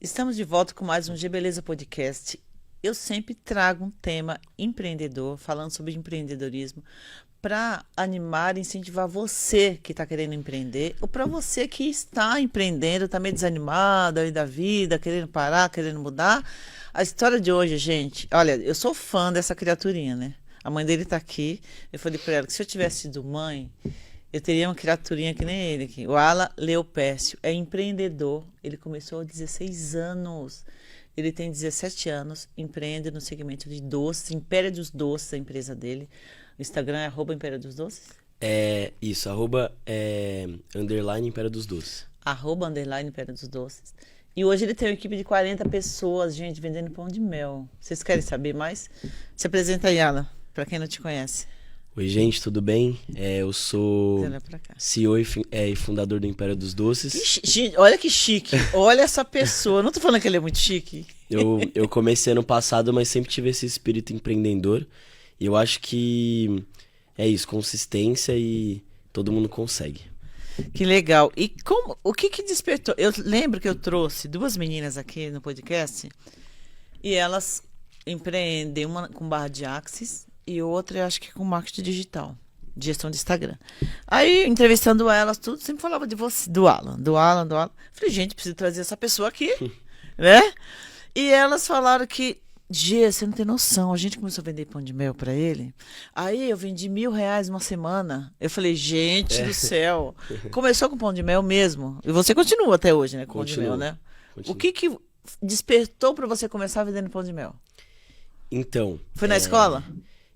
Estamos de volta com mais um G Beleza Podcast. Eu sempre trago um tema empreendedor, falando sobre empreendedorismo, para animar e incentivar você que está querendo empreender, ou para você que está empreendendo, está meio desanimado aí da vida, querendo parar, querendo mudar. A história de hoje, gente, olha, eu sou fã dessa criaturinha, né? A mãe dele está aqui. Eu falei para ela que se eu tivesse sido mãe, eu teria uma criaturinha que nem ele aqui. O Alan Leopércio é empreendedor. Ele começou aos 16 anos. Ele tem 17 anos, empreende no segmento de doces, Império dos Doces, a empresa dele. O Instagram é @Império dos Doces? É isso, @_, Império dos Doces. @Império dos Doces. E hoje ele tem uma equipe de 40 pessoas, gente, vendendo pão de mel. Vocês querem saber mais? Se apresenta aí, Alan, para quem não te conhece. Oi, gente, tudo bem? Eu sou Olha pra cá. CEO e fundador do Império dos Doces. Gente, olha que chique. Olha essa pessoa. Não tô falando que ele é muito chique. Eu comecei ano passado, mas sempre tive esse espírito empreendedor. E eu acho que é isso, consistência e todo mundo consegue. Que legal. E o que despertou? Eu lembro que eu trouxe duas meninas aqui no podcast e elas empreendem, uma com barra de Axis e outra, eu acho que com marketing digital, gestão de Instagram. Aí, entrevistando elas, tudo, sempre falava de você, do Alan. Falei, gente, preciso trazer essa pessoa aqui, né? E elas falaram que, Gê, você não tem noção, a gente começou a vender pão de mel pra ele, aí eu vendi R$ 1.000 uma semana. Eu falei, gente do céu, começou com pão de mel mesmo, e você continua até hoje, né, com pão de mel, né? Continuo. O que despertou pra você começar vendendo pão de mel? Então... Foi na escola?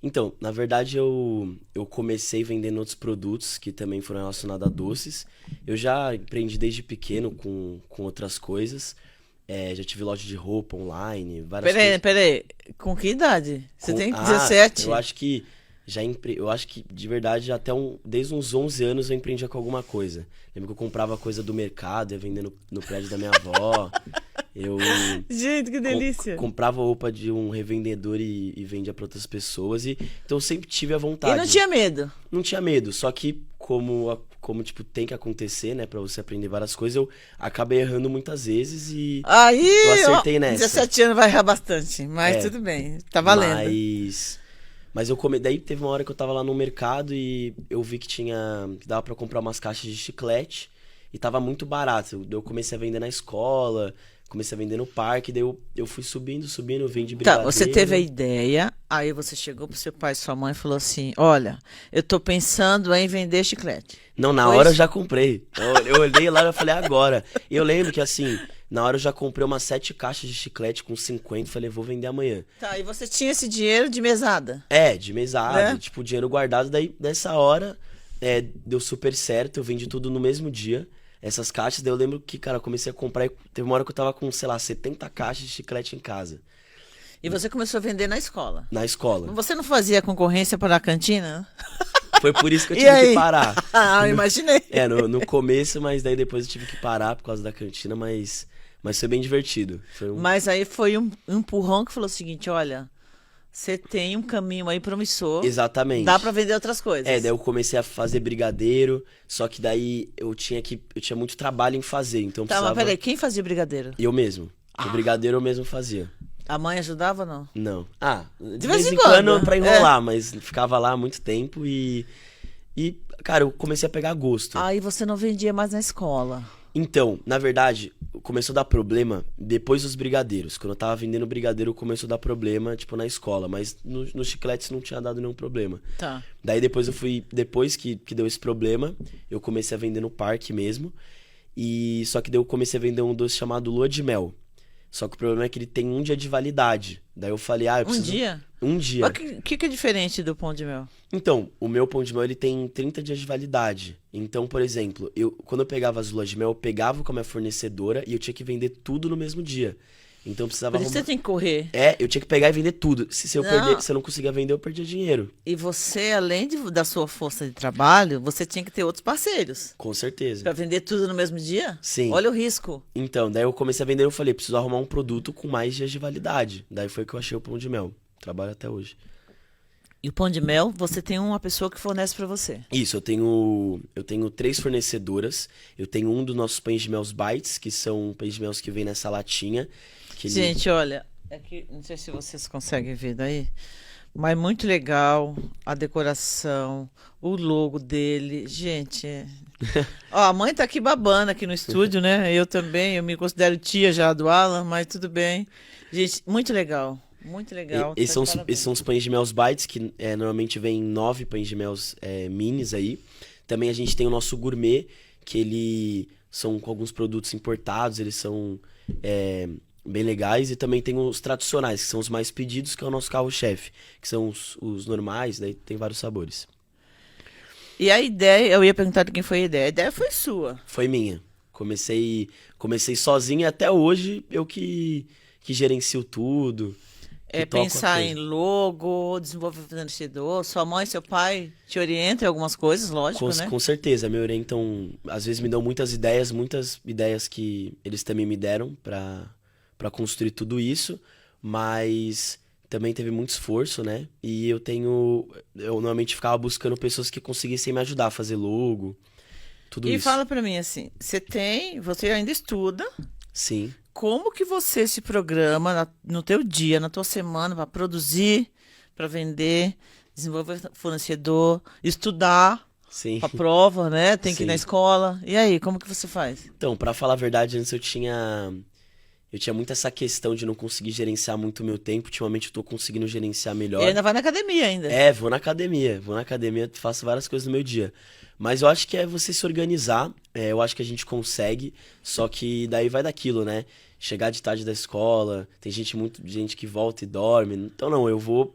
Então, na verdade, eu comecei vendendo outros produtos que também foram relacionados a doces. Eu já empreendi desde pequeno com outras coisas. Já tive loja de roupa online, várias coisas. Peraí, com que idade? Você tem 17? Eu acho que eu acho que de verdade desde uns 11 anos eu empreendia com alguma coisa. Lembro que eu comprava coisa do mercado, ia vendendo no prédio da minha avó. Gente, que delícia. Comprava roupa de um revendedor e vendia para outras pessoas. Então eu sempre tive a vontade. E não tinha medo? Não tinha medo, só que como tipo, tem que acontecer, né, pra você aprender várias coisas, eu acabei errando muitas vezes e aí, eu acertei nessa. 17 anos vai errar bastante, mas tudo bem, tá valendo. Mas daí teve uma hora que eu tava lá no mercado e eu vi que dava pra comprar umas caixas de chiclete e tava muito barato. Eu comecei a vender na escola, comecei a vender no parque, daí eu fui subindo, vendi brigadeiro. Tá, você teve a ideia, aí você chegou pro seu pai e sua mãe e falou assim, olha, eu tô pensando em vender chiclete. Não, na hora eu já comprei. Eu olhei lá e falei, agora. E eu lembro que assim, na hora eu já comprei umas 7 caixas de chiclete com 50, falei, vou vender amanhã. Tá, e você tinha esse dinheiro de mesada? De mesada, tipo, dinheiro guardado, daí nessa hora deu super certo, eu vendi tudo no mesmo dia. Essas caixas, daí eu lembro que, cara, eu comecei a comprar e teve uma hora que eu tava com, sei lá, 70 caixas de chiclete em casa. E você começou a vender na escola? Na escola. Você não fazia concorrência para a cantina? Foi por isso que eu tive que parar. Eu imaginei. No começo, mas daí depois eu tive que parar por causa da cantina, mas foi bem divertido. Mas aí foi um empurrão que falou o seguinte, olha, você tem um caminho aí promissor. Exatamente. Dá pra vender outras coisas. Daí eu comecei a fazer brigadeiro, só que daí eu tinha muito trabalho em fazer, então Tá, precisava... mas peraí, quem fazia brigadeiro? Eu mesmo. O brigadeiro eu mesmo fazia. A mãe ajudava ou não? Não. De vez vez em em quando quando, pra enrolar, mas ficava lá há muito tempo e, cara, eu comecei a pegar gosto. Aí você não vendia mais na escola. Então, na verdade, começou a dar problema depois dos brigadeiros. Quando eu tava vendendo brigadeiro, começou a dar problema, tipo, na escola. Mas nos chicletes não tinha dado nenhum problema. Tá. Daí depois depois que deu esse problema, eu comecei a vender no parque mesmo. Só que daí eu comecei a vender um doce chamado Lua de Mel. Só que o problema é que ele tem 1 dia de validade. Daí eu falei, eu preciso... Um dia? Um dia. Mas o que é diferente do pão de mel? Então, o meu pão de mel, ele tem 30 dias de validade. Então, por exemplo, quando eu pegava as luas de mel, eu pegava com a minha fornecedora e eu tinha que vender tudo no mesmo dia. Então, eu precisava... Por isso você tem que correr. Eu tinha que pegar e vender tudo. Se eu não conseguia vender, eu perdia dinheiro. E você, além da sua força de trabalho, você tinha que ter outros parceiros. Com certeza. Pra vender tudo no mesmo dia? Sim. Olha o risco. Então, daí eu comecei a vender e eu falei, preciso arrumar um produto com mais dias de validade. Daí foi que eu achei o pão de mel. Trabalho até hoje. E o pão de mel, você tem uma pessoa que fornece para você. Isso, eu tenho 3 fornecedoras. Eu tenho um dos nossos pães de mel Bites, que são pães de mel que vem nessa latinha. Que ele... Gente, olha, aqui, não sei se vocês conseguem ver daí, mas muito legal a decoração, o logo dele. Gente, ó, a mãe tá aqui babando aqui no estúdio, né? Eu também, eu me considero tia já do Alan, mas tudo bem. Gente, muito legal. Muito legal. Esses Tá são, de esses são parabéns. os pães de mel Bites, que normalmente vem 9 pães de mel minis aí. Também a gente tem o nosso gourmet, que ele são com alguns produtos importados, eles são é, bem legais. E também tem os tradicionais, que são os mais pedidos, que é o nosso carro-chefe, que são os normais, daí tem vários sabores. E a ideia, eu ia perguntar de quem foi a ideia. A ideia foi sua. Foi minha. Comecei sozinho e até hoje eu que gerencio tudo, que É toco a pensar em coisa. logo, desenvolver fornecedor. Sua mãe e seu pai te orientam em algumas coisas, Com, lógico, né? com certeza, me orientam, às vezes me dão muitas ideias que eles também me deram para construir tudo isso, mas também teve muito esforço, né? E eu normalmente ficava buscando pessoas que conseguissem me ajudar a fazer logo, tudo E isso. fala pra mim assim, você ainda estuda, Sim, como que você se programa no teu dia, na tua semana, para produzir, para vender, desenvolver fornecedor, estudar sim, para prova, né? Tem que ir na sim. escola. E aí, como que você faz? Então, pra falar a verdade, antes eu tinha muito essa questão de não conseguir gerenciar muito o meu tempo. Ultimamente eu tô conseguindo gerenciar E melhor. ainda vai na academia ainda. Vou na academia, faço várias coisas no meu dia. Mas eu acho que é você se organizar, eu acho que a gente consegue, só que daí vai daquilo, né? Chegar de tarde da escola, tem gente que volta e dorme. Então não, eu vou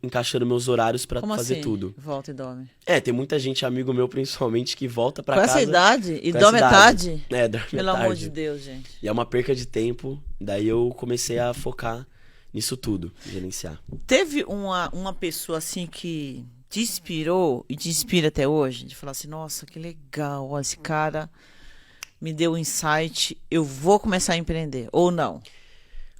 encaixando meus horários pra Como fazer assim? tudo. Volta e dorme. Tem muita gente, amigo meu principalmente, que volta pra Com essa casa idade? E com essa dorme à idade. tarde? Dorme à Pelo amor de tarde. Deus, gente. E é uma perca de tempo, daí eu comecei a focar nisso tudo, gerenciar. Teve uma pessoa assim que te inspirou e te inspira até hoje? De falar assim, nossa, que legal, ó, esse cara me deu um insight, eu vou começar a empreender. Ou não?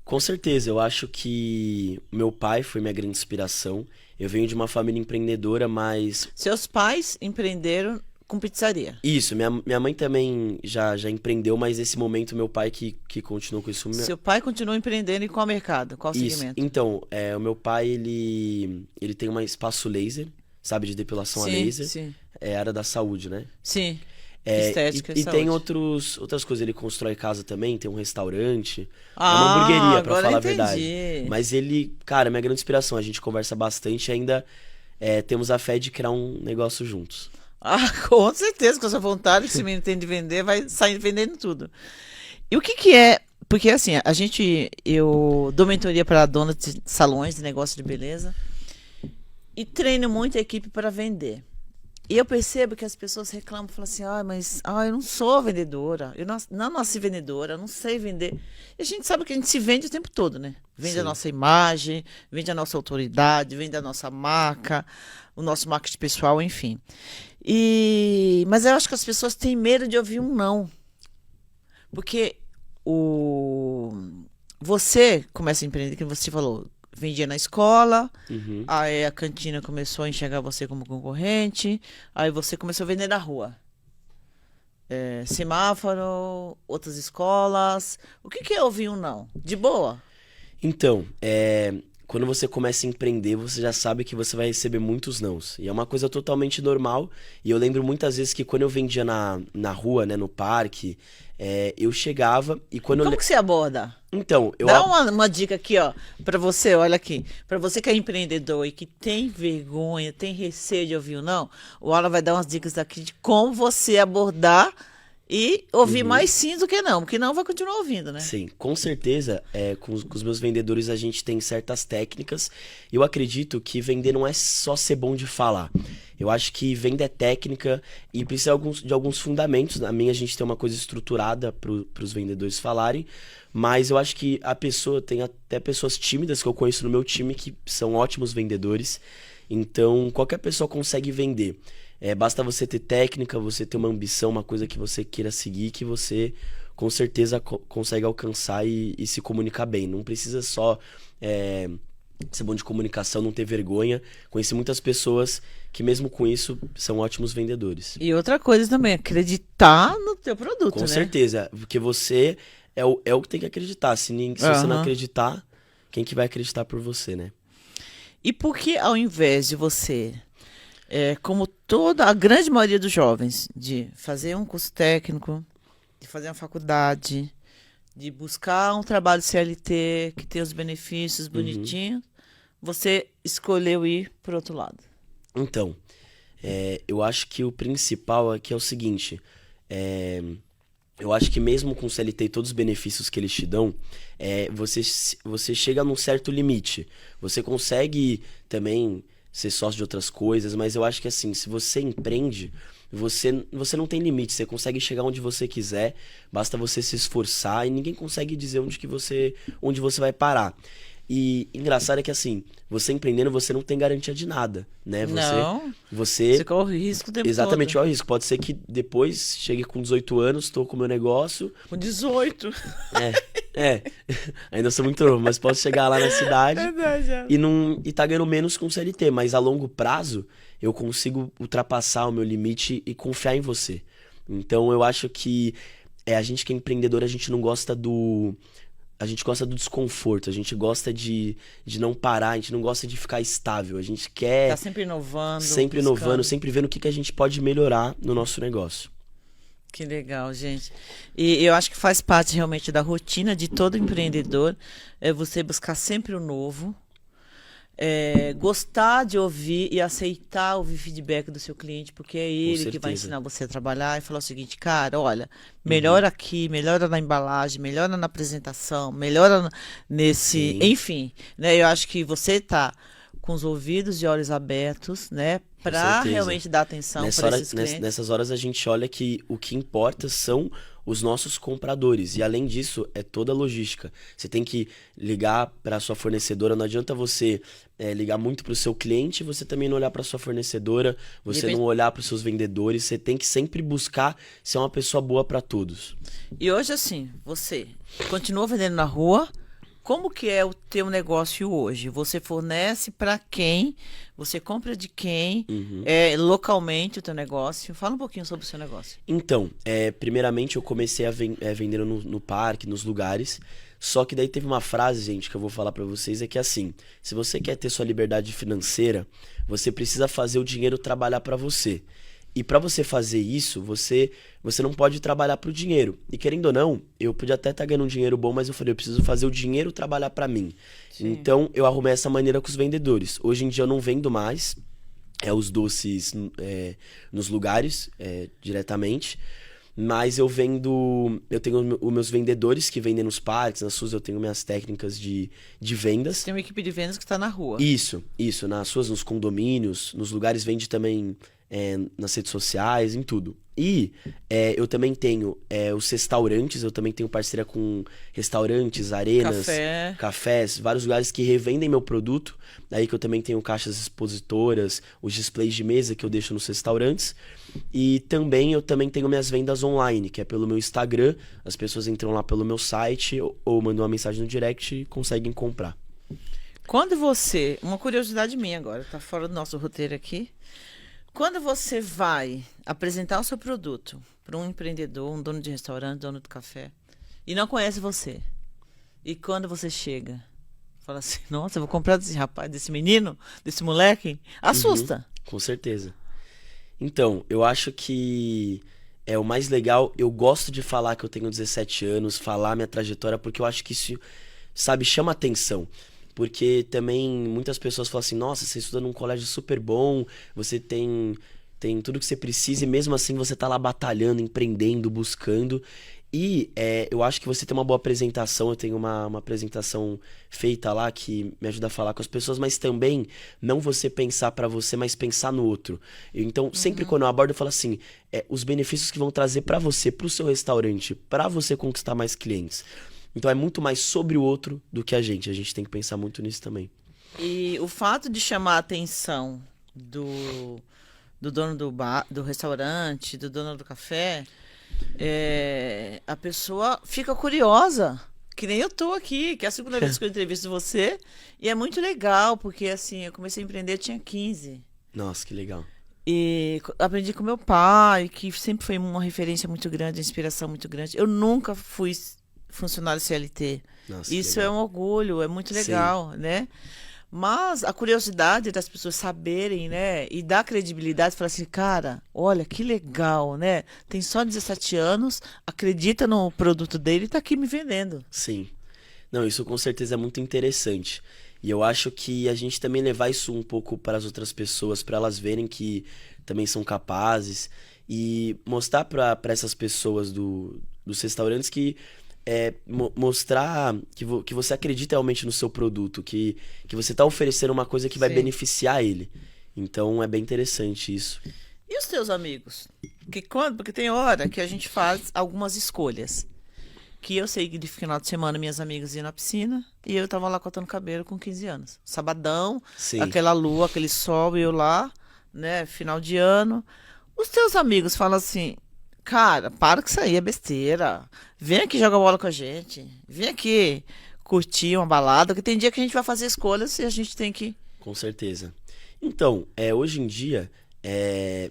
Com certeza, eu acho que meu pai foi minha grande inspiração. Eu venho de uma família empreendedora, mas Seus pais empreenderam com pizzaria. isso, minha mãe também já empreendeu, mas nesse momento meu pai que continuou com isso. Seu pai continuou empreendendo em qual mercado? Qual Isso. segmento? Então, o meu pai, ele tem um espaço laser, sabe, de depilação a Sim, laser. sim. É área da saúde, né? Sim. É, Estética e e tem saúde. outras coisas. Ele constrói casa também, tem um restaurante. É uma Ah, hamburgueria, pra agora eu falar a verdade. entendi. Mas ele, cara, é minha grande inspiração. A gente conversa bastante e ainda temos a fé de criar um negócio juntos. Ah, com certeza, com essa vontade que esse menino tem de vender, vai sair vendendo tudo. E o que que é? Porque assim, eu dou mentoria para donas de salões de negócio de beleza e treino muito a equipe para vender. E eu percebo que as pessoas reclamam, falam assim, mas eu não sou vendedora, eu não nasci vendedora, eu não sei vender. E a gente sabe que a gente se vende o tempo todo, né? Vende a Sim. nossa imagem, vende a nossa autoridade, vende a nossa marca, o nosso marketing pessoal, enfim. Mas eu acho que as pessoas têm medo de ouvir um não. Porque o... você começa a empreender, que você falou, vendia na escola, Uhum. aí a cantina começou a enxergar você como concorrente, aí você começou a vender na rua. Semáforo, outras escolas. O que que é ouvir um não? De boa? Então, quando você começa a empreender, você já sabe que você vai receber muitos nãos. E é uma coisa totalmente normal. E eu lembro muitas vezes que quando eu vendia na rua, né, no parque, eu chegava e quando Como que você aborda? Então, Dá uma dica aqui, ó, pra você, olha aqui. Pra você que é empreendedor e que tem vergonha, tem receio de ouvir o não, o Alan vai dar umas dicas aqui de como você abordar e ouvir mais sim do que não, porque não vai continuar ouvindo, né? Sim, com certeza, com os meus vendedores a gente tem certas técnicas. Eu acredito que vender não é só ser bom de falar. Eu acho que venda é técnica e precisa de alguns fundamentos. Na minha a gente tem uma coisa estruturada para os vendedores falarem, mas eu acho que tem até pessoas tímidas que eu conheço no meu time que são ótimos vendedores. Então, qualquer pessoa consegue vender. Basta você ter técnica, você ter uma ambição, uma coisa que você queira seguir, que você com certeza consegue alcançar e se comunicar bem. Não precisa só ser bom de comunicação, não ter vergonha. Conheci muitas pessoas que mesmo com isso são ótimos vendedores. E outra coisa também, acreditar no teu produto, Com né? certeza, porque você é o que tem que acreditar. Se você não Aham. acreditar, quem que vai acreditar por você, né? E por que ao invés de você, como toda a grande maioria dos jovens, de fazer um curso técnico, de fazer uma faculdade, de buscar um trabalho CLT que tem os benefícios bonitinhos, você escolheu ir por outro lado? Então, eu acho que o principal aqui é o seguinte, eu acho que mesmo com o CLT e todos os benefícios que eles te dão, você chega num certo limite. Você consegue também ser sócio de outras coisas, mas eu acho que assim, se você empreende, você não tem limite, você consegue chegar onde você quiser, basta você se esforçar e ninguém consegue dizer onde você vai parar. E engraçado é que assim, você empreendendo, você não tem garantia de nada, né? Não, Você você corre o risco o tempo exatamente, todo. olha o risco. Pode ser que depois chegue com 18 anos, estou com o meu negócio. Com 18. Ainda sou muito novo, mas posso chegar lá na cidade Verdade, é. e tá ganhando menos com o CLT. Mas a longo prazo, eu consigo ultrapassar o meu limite e confiar em você. Então eu acho que a gente que é empreendedor, a gente não gosta do. A gente gosta do desconforto, a gente gosta de não parar, a gente não gosta de ficar estável. A gente quer Tá sempre inovando, sempre buscando. inovando, sempre vendo o que a gente pode melhorar no nosso negócio. Que legal, gente. E eu acho que faz parte realmente da rotina de todo empreendedor, é você buscar sempre o novo, gostar de ouvir e aceitar ouvir feedback do seu cliente, porque é ele que vai certeza. ensinar você a trabalhar e falar o seguinte, cara, olha, melhora aqui, melhora na embalagem, melhora na apresentação, melhora nesse, Sim. enfim, né? Eu acho que você tá com os ouvidos e olhos abertos, né, para certeza. realmente dar atenção para esses clientes. Nessas horas a gente olha que o que importa são os nossos compradores. E além disso, é toda a logística. Você tem que ligar para a sua fornecedora. Não adianta você ligar muito para o seu cliente e você também não olhar para a sua fornecedora, você repente- não olhar para os seus vendedores. Você tem que sempre buscar ser uma pessoa boa para todos. E hoje, assim, você continua vendendo na rua? Como que é o teu negócio hoje? Você fornece para quem? Você compra de quem? Localmente o teu negócio? Fala um pouquinho sobre o seu negócio. Então, primeiramente eu comecei vendendo no parque, nos lugares. Só que daí teve uma frase, gente, que eu vou falar pra vocês, é que assim, se você quer ter sua liberdade financeira, você precisa fazer o dinheiro trabalhar pra você. E pra você fazer isso, você não pode trabalhar pro dinheiro. E querendo ou não, eu podia até estar ganhando um dinheiro bom, mas eu falei, eu preciso fazer o dinheiro trabalhar pra mim. Sim. Então, eu arrumei essa maneira com os vendedores. Hoje em dia eu não vendo mais os doces nos lugares diretamente, mas eu tenho os meus vendedores que vendem nos parques, nas suas eu tenho minhas técnicas de vendas. Você tem uma equipe de vendas que está na rua. Isso, nas suas, nos condomínios, nos lugares vende também nas redes sociais, em tudo. E eu também tenho os restaurantes, eu também tenho parceria com restaurantes, arenas, cafés, vários lugares que revendem meu produto. Daí que eu também tenho caixas expositoras, os displays de mesa que eu deixo nos restaurantes. E também eu também tenho minhas vendas online, que é pelo meu Instagram. As pessoas entram lá pelo meu site ou mandam uma mensagem no direct e conseguem comprar. Quando você... Uma curiosidade minha agora, tá fora do nosso roteiro aqui. Quando você vai apresentar o seu produto para um empreendedor, um dono de restaurante, dono de café, e não conhece você, e quando você chega, fala assim, nossa, eu vou comprar desse rapaz, desse menino, desse moleque, assusta. Com certeza. Então, eu acho que o mais legal, eu gosto de falar que eu tenho 17 anos, falar minha trajetória, porque eu acho que isso, sabe, chama atenção. Porque também muitas pessoas falam assim, nossa, você estuda num colégio super bom, você tem tudo que você precisa e mesmo assim você tá lá batalhando, empreendendo, buscando. E eu acho que você tem uma boa apresentação, eu tenho uma apresentação feita lá que me ajuda a falar com as pessoas, mas também não você pensar pra você, mas pensar no outro. Então, sempre quando eu abordo, eu falo assim, os benefícios que vão trazer pra você, pro seu restaurante, pra você conquistar mais clientes. Então é muito mais sobre o outro do que a gente tem que pensar muito nisso também. E o fato de chamar a atenção do dono do bar, do restaurante, do dono do café, a pessoa fica curiosa. Que nem eu tô aqui, que é a segunda vez que eu entrevisto você. E é muito legal, porque assim, eu comecei a empreender, eu tinha 15. Nossa, que legal. E aprendi com meu pai, que sempre foi uma referência muito grande, uma inspiração muito grande. Eu nunca fui funcionário CLT. Nossa, que Isso é legal. um orgulho, é muito Sim, legal, né? Mas a curiosidade das pessoas saberem, né? E dar credibilidade, falar assim, cara, olha que legal, né? Tem só 17 anos, acredita no produto dele e tá aqui me vendendo. sim. Não, isso com certeza é muito interessante. E eu acho que a gente também levar isso um pouco para as outras pessoas, para elas verem que também são capazes e mostrar para essas pessoas dos restaurantes que mostrar que você acredita realmente no seu produto, que você está oferecendo uma coisa que vai Sim. beneficiar ele. Então é bem interessante isso. E os teus amigos? Porque tem hora que a gente faz algumas escolhas. Que eu sei que de final de semana minhas amigas iam na piscina e eu tava lá cortando cabelo com 15 anos. Sabadão, Sim. aquela lua, aquele sol, eu lá, né? Final de ano. Os teus amigos falam assim, cara, para que isso aí é besteira. Vem aqui jogar bola com a gente. Vem aqui curtir uma balada, que tem dia que a gente vai fazer escolhas e a gente tem que. Com certeza. Então, hoje em dia,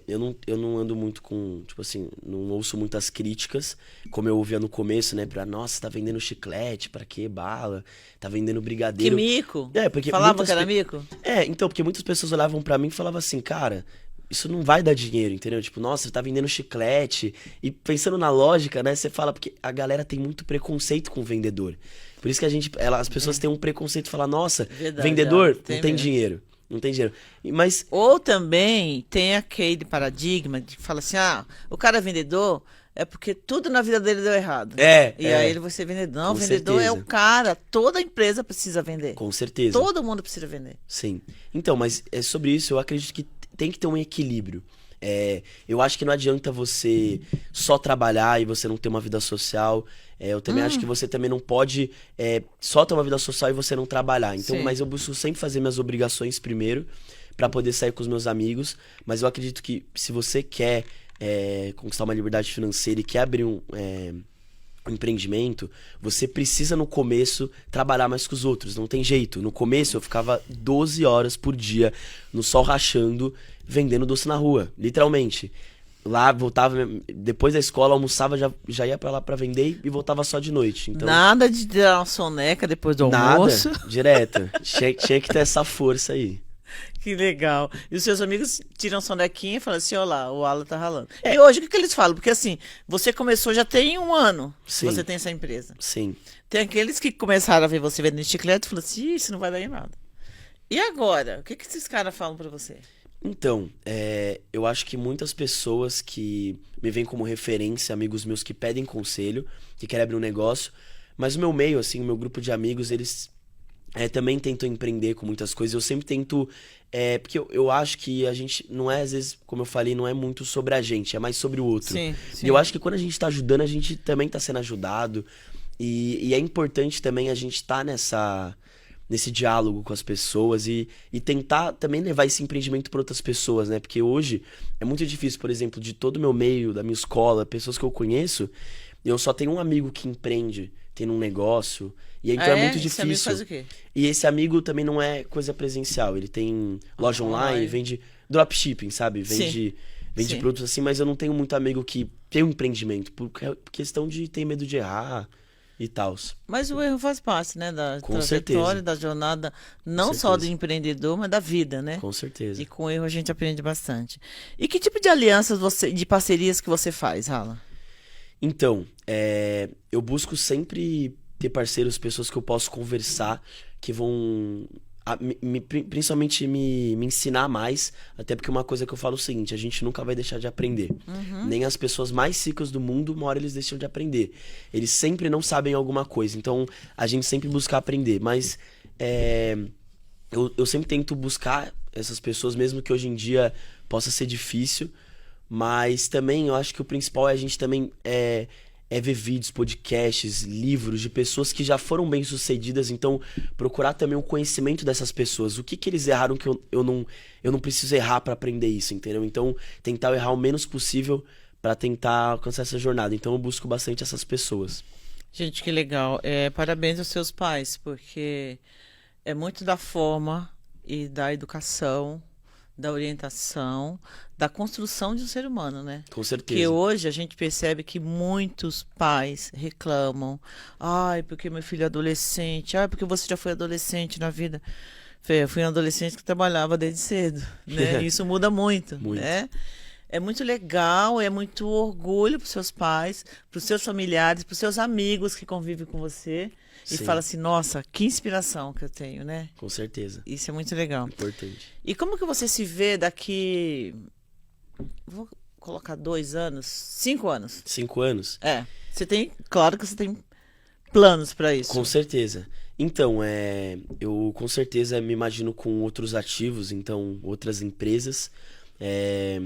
eu não ando muito com, tipo assim, não ouço muitas críticas, como eu ouvia no começo, né? Nossa, tá vendendo chiclete, pra quê bala? Tá vendendo Que brigadeiro. mico. Porque Falava muitas que era pe- mico? então, porque muitas pessoas olhavam pra mim e falavam assim, cara, isso não vai dar dinheiro, entendeu? Tipo, nossa, você tá vendendo chiclete. E pensando na lógica, né? Você fala, porque a galera tem muito preconceito com o vendedor. Por isso que as pessoas têm um preconceito e falam, nossa, Verdade, vendedor tem não tem mesmo. dinheiro. Não tem dinheiro. Mas, Ou também tem aquele paradigma de que fala assim, ah, o cara é vendedor é porque tudo na vida dele deu errado. E aí ele vai ser vendedor. Não, o Com vendedor é o certeza. cara, toda empresa precisa vender. com certeza. Todo mundo precisa vender. Sim. Então, mas sobre isso, eu acredito que tem que ter um equilíbrio. Eu acho que não adianta você só trabalhar e você não ter uma vida social. Eu também acho que você também não pode só ter uma vida social e você não trabalhar. Então, Sim. mas eu busco sempre fazer minhas obrigações primeiro pra poder sair com os meus amigos. Mas eu acredito que se você quer conquistar uma liberdade financeira e quer abrir um empreendimento, você precisa no começo trabalhar mais que os outros, não tem jeito. No começo eu ficava 12 horas por dia no sol rachando, vendendo doce na rua, literalmente. Lá voltava, depois da escola, almoçava, já ia pra lá pra vender e voltava só de noite. Então, Nada de dar uma soneca depois do nada, almoço. direto. Tinha que ter essa força aí. Que legal. E os seus amigos tiram sonequinha e falam assim, ó lá, o Alan tá ralando. E hoje o que eles falam? Porque assim, você começou já tem um ano que Sim. você tem essa empresa. Sim. Tem aqueles que começaram a ver você vendendo chiclete e falaram assim, "Ih, isso não vai dar em nada. E agora? O que esses caras falam pra você? Então, eu acho que muitas pessoas que me veem como referência, amigos meus que pedem conselho, que querem abrir um negócio, mas o meu meio, assim, o meu grupo de amigos, eles também tentam empreender com muitas coisas. Eu sempre tento, porque eu acho que a gente não é, às vezes, como eu falei, não é muito sobre a gente, é mais sobre o outro. Sim, E sim. eu acho que quando a gente tá ajudando, a gente também tá sendo ajudado. E é importante também a gente estar nesse diálogo com as pessoas e tentar também levar esse empreendimento para outras pessoas, né? Porque hoje é muito difícil, por exemplo, de todo o meu meio, da minha escola, pessoas que eu conheço, eu só tenho um amigo que empreende, tem um negócio, e aí então é muito Esse amigo difícil. faz o quê? E esse amigo também não é coisa presencial, ele tem loja online, Online. vende dropshipping, sabe? Vende Sim. produtos assim, mas eu não tenho muito amigo que tem um empreendimento, por questão de ter medo de errar e tal. Mas o erro faz parte, né? Da Com trajetória, certeza. da jornada, não só do certeza. empreendedor, mas da vida, né? Com certeza. E com o erro a gente aprende bastante. E que tipo de alianças de parcerias que você faz, Rala? Então, eu busco sempre ter parceiros, pessoas que eu posso conversar, que vão principalmente me ensinar mais, até porque uma coisa que eu falo é o seguinte, a gente nunca vai deixar de aprender. Nem as pessoas mais ricas do mundo, uma hora eles deixam de aprender. Eles sempre não sabem alguma coisa, então a gente sempre busca aprender, mas eu sempre tento buscar essas pessoas, mesmo que hoje em dia possa ser difícil, mas também eu acho que o principal é a gente também ver vídeos, podcasts, livros de pessoas que já foram bem-sucedidas, então procurar também o conhecimento dessas pessoas, o que eles erraram que eu não preciso errar para aprender isso, entendeu? Então tentar errar o menos possível para tentar alcançar essa jornada, então eu busco bastante essas pessoas. Gente, que legal. Parabéns aos seus pais, porque é muito da forma e da educação, da orientação, da construção de um ser humano, né? Com Que certeza. hoje a gente percebe que muitos pais reclamam. Ai, porque meu filho é adolescente. Ai, porque você já foi adolescente na vida. Fê, eu fui um adolescente que trabalhava desde cedo, né? E isso muda muito, Muito. né? É muito legal, é muito orgulho para os seus pais, para os seus familiares, para os seus amigos que convivem com você e fala Sim, assim, nossa, que inspiração que eu tenho, né? com certeza. Isso é muito legal. Importante. E como que você se vê daqui, vou colocar 2 anos, 5 anos? 5 anos? Você tem, claro que você tem planos para Com isso. certeza. Então, eu com certeza me imagino com outros ativos, então, outras empresas. É,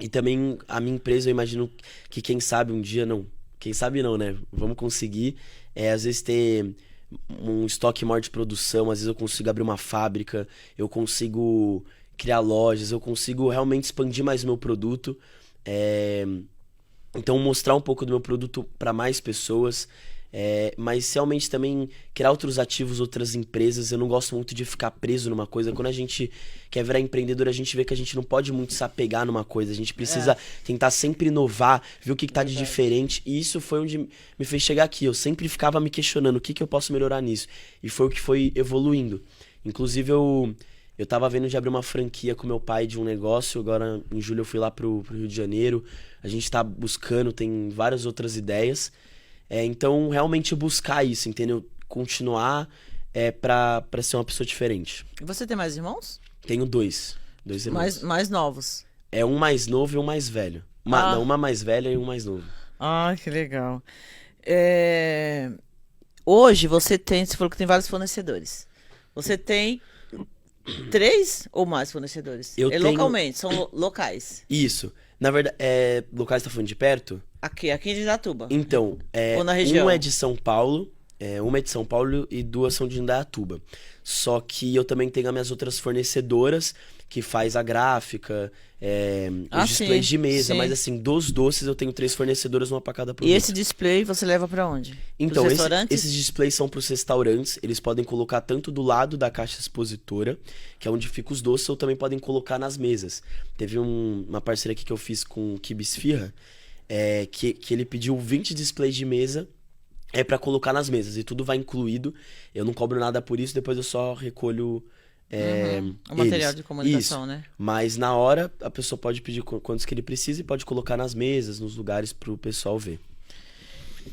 e também a minha empresa, eu imagino que quem sabe um dia, não, quem sabe não, né? Vamos conseguir, às vezes ter um estoque maior de produção, às vezes eu consigo abrir uma fábrica, eu consigo criar lojas, eu consigo realmente expandir mais o meu produto. É, então, mostrar um pouco do meu produto para mais pessoas. Mas realmente também criar outros ativos, outras empresas. Eu não gosto muito de ficar preso numa coisa. Quando a gente quer virar empreendedor, a gente vê que a gente não pode muito se apegar numa coisa. A gente precisa tentar sempre inovar, ver o que tá de Verdade. diferente. E isso foi onde me fez chegar aqui. Eu sempre ficava me questionando o que eu posso melhorar nisso. E foi o que foi evoluindo. Inclusive, eu tava vendo de abrir uma franquia com meu pai de um negócio. Agora, em julho, eu fui lá pro Rio de Janeiro. A gente tá buscando, tem várias outras ideias. Então, realmente buscar isso, entendeu? Continuar pra ser uma pessoa diferente. E você tem mais irmãos? Tenho dois irmãos. Mais novos? É um mais novo e um mais velho. Não, Ah, uma mais velha e um mais novo. que legal. É, Hoje você falou que tem vários fornecedores. Você tem 3 ou mais fornecedores? Eu tenho Localmente, são locais. isso. Na verdade, locais tá falando de perto? Aqui em Indaiatuba. Então, Ou na um é região. de São Paulo, uma é de São Paulo e duas são de Indaiatuba. Só que eu também tenho as minhas outras fornecedoras, que faz a gráfica, os displays Sim, de mesa, mas sim. assim, dos doces eu tenho 3 fornecedoras, uma para cada E esse produto. display você leva pra onde? Pros Então, esses restaurantes? displays são para os restaurantes, eles podem colocar tanto do lado da caixa expositora, que é onde fica os doces, ou também podem colocar nas mesas. Teve uma parceria aqui que eu fiz com o Kibisfirra, que ele pediu 20 displays de mesa para colocar nas mesas, e tudo vai incluído. Eu não cobro nada por isso, depois eu só recolho O material eles. de Isso. comunicação, né? Mas na hora, a pessoa pode pedir quantos que ele precisa e pode colocar nas mesas, nos lugares pro pessoal ver.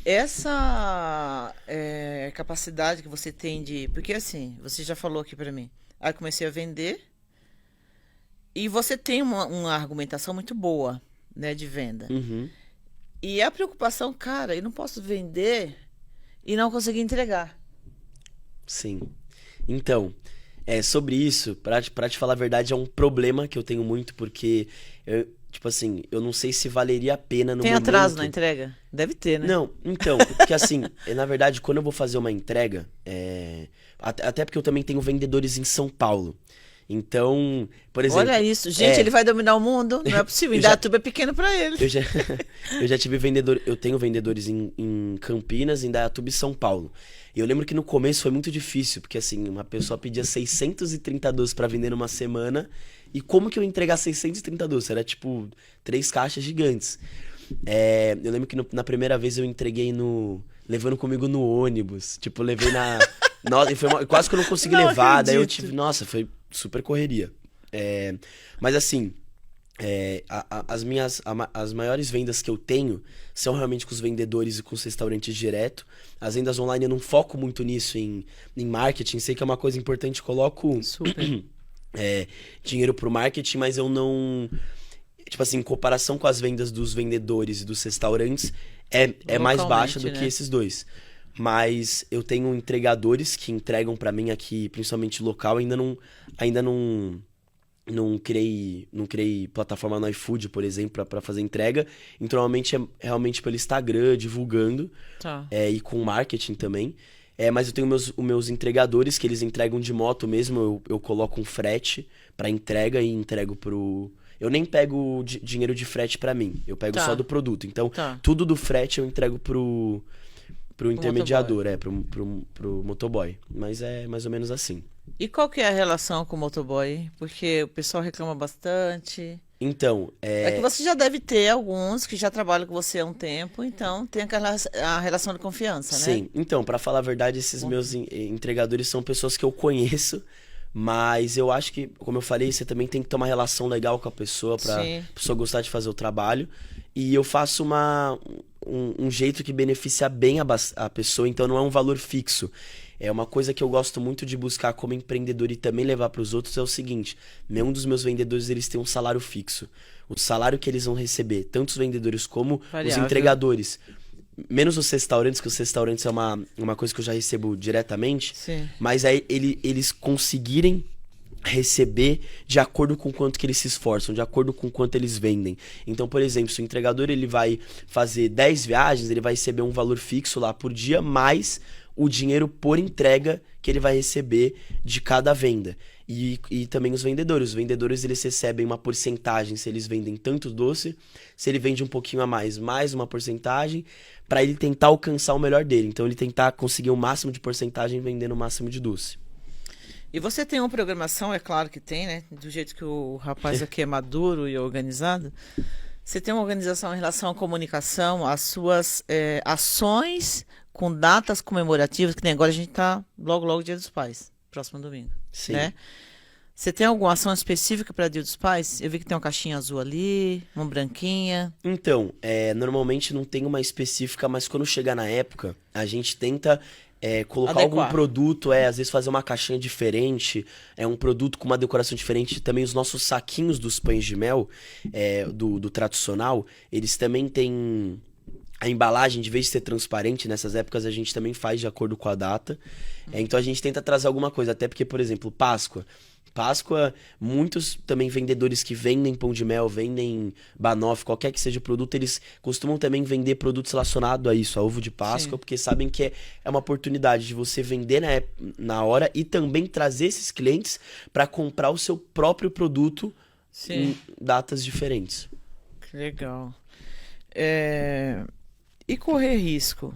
Essa capacidade que você tem de. Porque assim, você já falou aqui pra mim. Aí eu comecei a vender. E você tem uma argumentação muito boa, né, de venda. Uhum. E a preocupação, cara, eu não posso vender e não conseguir entregar. Sim. Então, sobre isso, pra te falar a verdade, é um problema que eu tenho muito, porque, tipo assim, eu não sei se valeria a pena no Tem atraso na momento. entrega? Deve ter, né? Não, então, porque assim, na verdade, quando eu vou fazer uma entrega, até porque eu também tenho vendedores em São Paulo. Então, por exemplo, Olha isso. Gente, ele vai dominar o mundo? Não é possível. eu já, Indaiatuba é pequeno pra ele. eu já, eu já tive eu tenho vendedores em Campinas, em Indaiatuba e São Paulo. E eu lembro que no começo foi muito difícil, porque assim, uma pessoa pedia 630 doces pra vender numa semana, e como que eu ia entregar 630 doces? Era tipo 3 caixas gigantes. Eu lembro que na primeira vez eu entreguei levando comigo no ônibus. Tipo, levei na. Nossa, quase que eu não consegui Não levar. Daí eu acredito. tive. Nossa, foi super correria. Mas assim, as maiores vendas que eu tenho são realmente com os vendedores e com os restaurantes direto. As vendas online eu não foco muito nisso em marketing. Sei que é uma coisa importante, coloco Super. dinheiro pro marketing, mas eu não. Tipo assim, em comparação com as vendas dos vendedores e dos restaurantes, é mais baixa do Localmente, que né? esses dois. Mas eu tenho entregadores que entregam pra mim aqui, principalmente local, ainda não criei plataforma no iFood, por exemplo, pra fazer entrega. Então, normalmente é realmente pelo Instagram, divulgando, Tá. e com marketing também. Mas eu tenho os meus entregadores, que eles entregam de moto mesmo. Eu coloco um frete pra entrega e entrego pro. Eu nem pego dinheiro de frete pra mim, eu pego só Tá. do produto. Então, Tá. tudo do frete eu entrego pro intermediador, pro motoboy. Mas é mais ou menos assim. E qual que é a relação com o motoboy? Porque o pessoal reclama bastante. Então, É que você já deve ter alguns que já trabalham com você há um tempo, então tem aquela a relação de confiança, né? sim. Então, pra falar a verdade, esses meus entregadores são pessoas que eu conheço, mas eu acho que, como eu falei, você também tem que ter uma relação legal com a pessoa pra Sim. pessoa gostar de fazer o trabalho. E eu faço um jeito que beneficia bem a pessoa, então não é um valor fixo. É uma coisa que eu gosto muito de buscar como empreendedor e também levar para os outros é o seguinte: nenhum dos meus vendedores eles têm um salário fixo. O salário que eles vão receber, tanto os vendedores como os Variável. entregadores, menos os restaurantes, que os restaurantes é uma coisa que eu já recebo diretamente, Sim. mas aí eles conseguirem receber de acordo com quanto que eles se esforçam, de acordo com quanto eles vendem. Então, por exemplo, se o entregador ele vai fazer 10 viagens, ele vai receber um valor fixo lá por dia, mais o dinheiro por entrega que ele vai receber de cada venda. E também os vendedores. Os vendedores eles recebem uma porcentagem se eles vendem tanto doce, se ele vende um pouquinho a mais uma porcentagem, para ele tentar alcançar o melhor dele. Então ele tentar conseguir o máximo de porcentagem vendendo o máximo de doce. E você tem uma programação, é claro que tem, né? Do jeito que o rapaz aqui é maduro e organizado. Você tem uma organização em relação à comunicação, às suas ações com datas comemorativas, que nem agora a gente tá logo Dia dos Pais, próximo domingo. Sim. Né? Você tem alguma ação específica para Dia dos Pais? Eu vi que tem uma caixinha azul ali, uma branquinha. Então, normalmente não tem uma específica, mas quando chegar na época, a gente tenta colocar Adequar. algum produto, às vezes fazer uma caixinha diferente, um produto com uma decoração diferente. Também os nossos saquinhos dos pães de mel, do tradicional, eles também têm a embalagem, de vez de ser transparente, nessas épocas a gente também faz de acordo com a data. Então a gente tenta trazer alguma coisa, até porque, por exemplo, Páscoa, muitos também vendedores que vendem pão de mel, vendem banoffee, qualquer que seja o produto, eles costumam também vender produtos relacionados a isso, a ovo de Páscoa, Sim. porque sabem que é uma oportunidade de você vender na hora e também trazer esses clientes para comprar o seu próprio produto Sim. em datas diferentes. Que legal. E correr risco?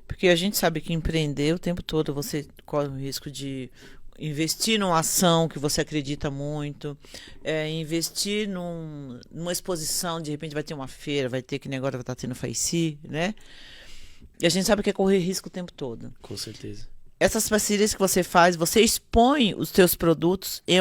Porque a gente sabe que empreender o tempo todo você corre o risco de investir numa ação que você acredita muito, investir numa exposição, de repente vai ter uma feira, vai ter que nem agora vai estar tendo Faici, né? E a gente sabe que é correr risco o tempo todo. Com certeza. Essas parcerias que você faz, você expõe os seus produtos em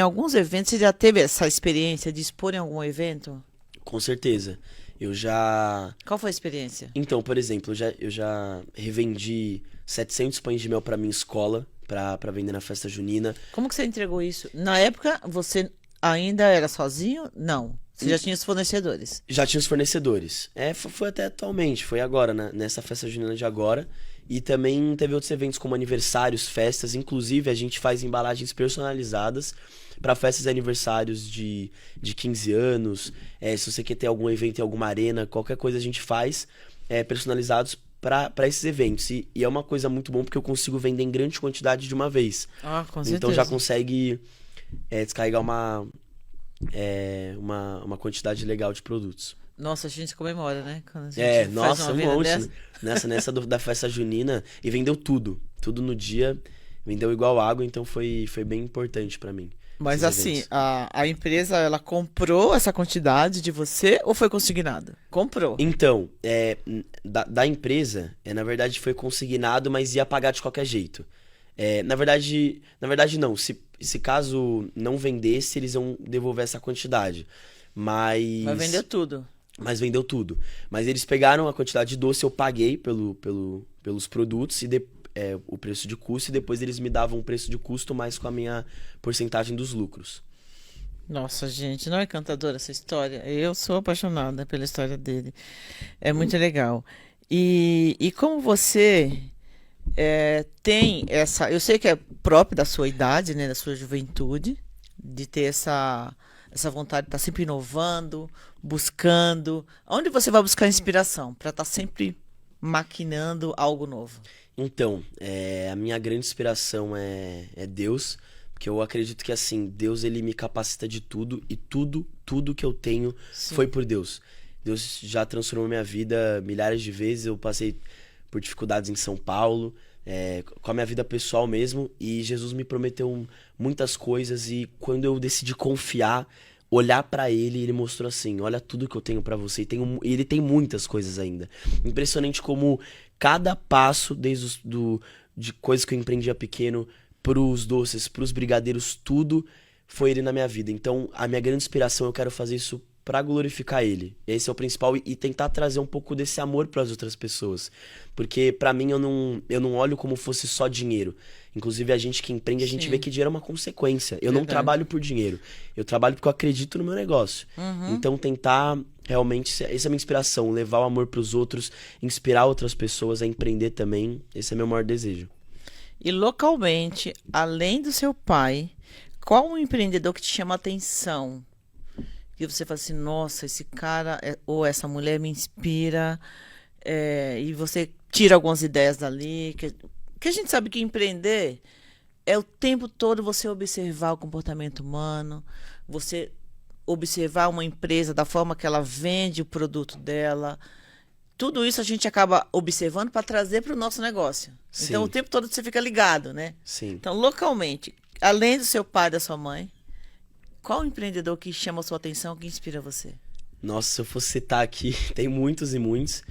alguns eventos. Você já teve essa experiência de expor em algum evento? Com certeza. Eu já... Qual foi a experiência? Então, por exemplo, eu já revendi 700 pães de mel para minha escola, para vender na festa junina. Como que você entregou isso? Na época, você ainda era sozinho? Não. Você já tinha os fornecedores. Já tinha os fornecedores. Foi até atualmente, foi agora, nessa festa junina de agora. E também teve outros eventos como aniversários, festas. Inclusive, a gente faz embalagens personalizadas para festas e aniversários de 15 anos. Se você quer ter algum evento em alguma arena, qualquer coisa a gente faz personalizados para esses eventos. E é uma coisa muito bom porque eu consigo vender em grande quantidade de uma vez. Ah, com certeza. Então já consegue descarregar uma quantidade legal de produtos. Nossa, a gente comemora, né? Quando a gente faz uma um venda monte. dessa. Nessa da festa junina. E vendeu tudo. Tudo no dia. Vendeu igual água, então foi bem importante para mim. Mas assim, a empresa, ela comprou essa quantidade de você ou foi consignado? Comprou. Então, da empresa, na verdade foi consignado, mas ia pagar de qualquer jeito. Na verdade não. Se caso não vendesse, eles iam devolver essa quantidade. Mas vender tudo. Mas vendeu tudo. Mas eles pegaram a quantidade de doce, eu paguei pelos produtos e o preço de custo, e depois eles me davam um preço de custo mais com a minha porcentagem dos lucros. Nossa, gente, não é encantadora essa história? Eu sou apaixonada pela história dele. É muito legal. E como você tem essa... Eu sei que é próprio da sua idade, né, da sua juventude, de ter essa vontade de estar sempre inovando, buscando. Onde você vai buscar inspiração para estar sempre maquinando algo novo? Então, a minha grande inspiração é Deus, porque eu acredito que assim, Deus ele me capacita de tudo, e tudo que eu tenho Sim. foi por Deus. Deus já transformou minha vida milhares de vezes, eu passei por dificuldades em São Paulo, com a minha vida pessoal mesmo. E Jesus me prometeu muitas coisas e quando eu decidi confiar, olhar pra ele, ele mostrou assim, olha tudo que eu tenho pra você. E ele tem muitas coisas ainda. Impressionante como cada passo, de coisas que eu empreendia pequeno, pros doces, pros brigadeiros, tudo foi ele na minha vida. Então, a minha grande inspiração, eu quero fazer isso pra glorificar ele. Esse é o principal e tentar trazer um pouco desse amor pras outras pessoas. Porque pra mim eu não olho como fosse só dinheiro. Inclusive a gente que empreende, a gente Sim. vê que dinheiro é uma consequência. Eu não Verdade. trabalho por dinheiro. Eu trabalho porque eu acredito no meu negócio. Então tentar realmente, essa é a minha inspiração, levar o amor pros outros, inspirar outras pessoas a empreender também. Esse é meu maior desejo. E localmente, além do seu pai, qual o empreendedor que te chama a atenção? E você fala assim, nossa, esse cara ou essa mulher me inspira, e você tira algumas ideias dali, que a gente sabe que empreender é o tempo todo você observar o comportamento humano, você observar uma empresa da forma que ela vende o produto dela. Tudo isso a gente acaba observando para trazer para o nosso negócio. Sim. Então, o tempo todo você fica ligado, né? Sim. Então, localmente, além do seu pai e da sua mãe, qual o empreendedor que chama a sua atenção, que inspira você? Nossa, se eu fosse citar aqui, tem muitos e muitos,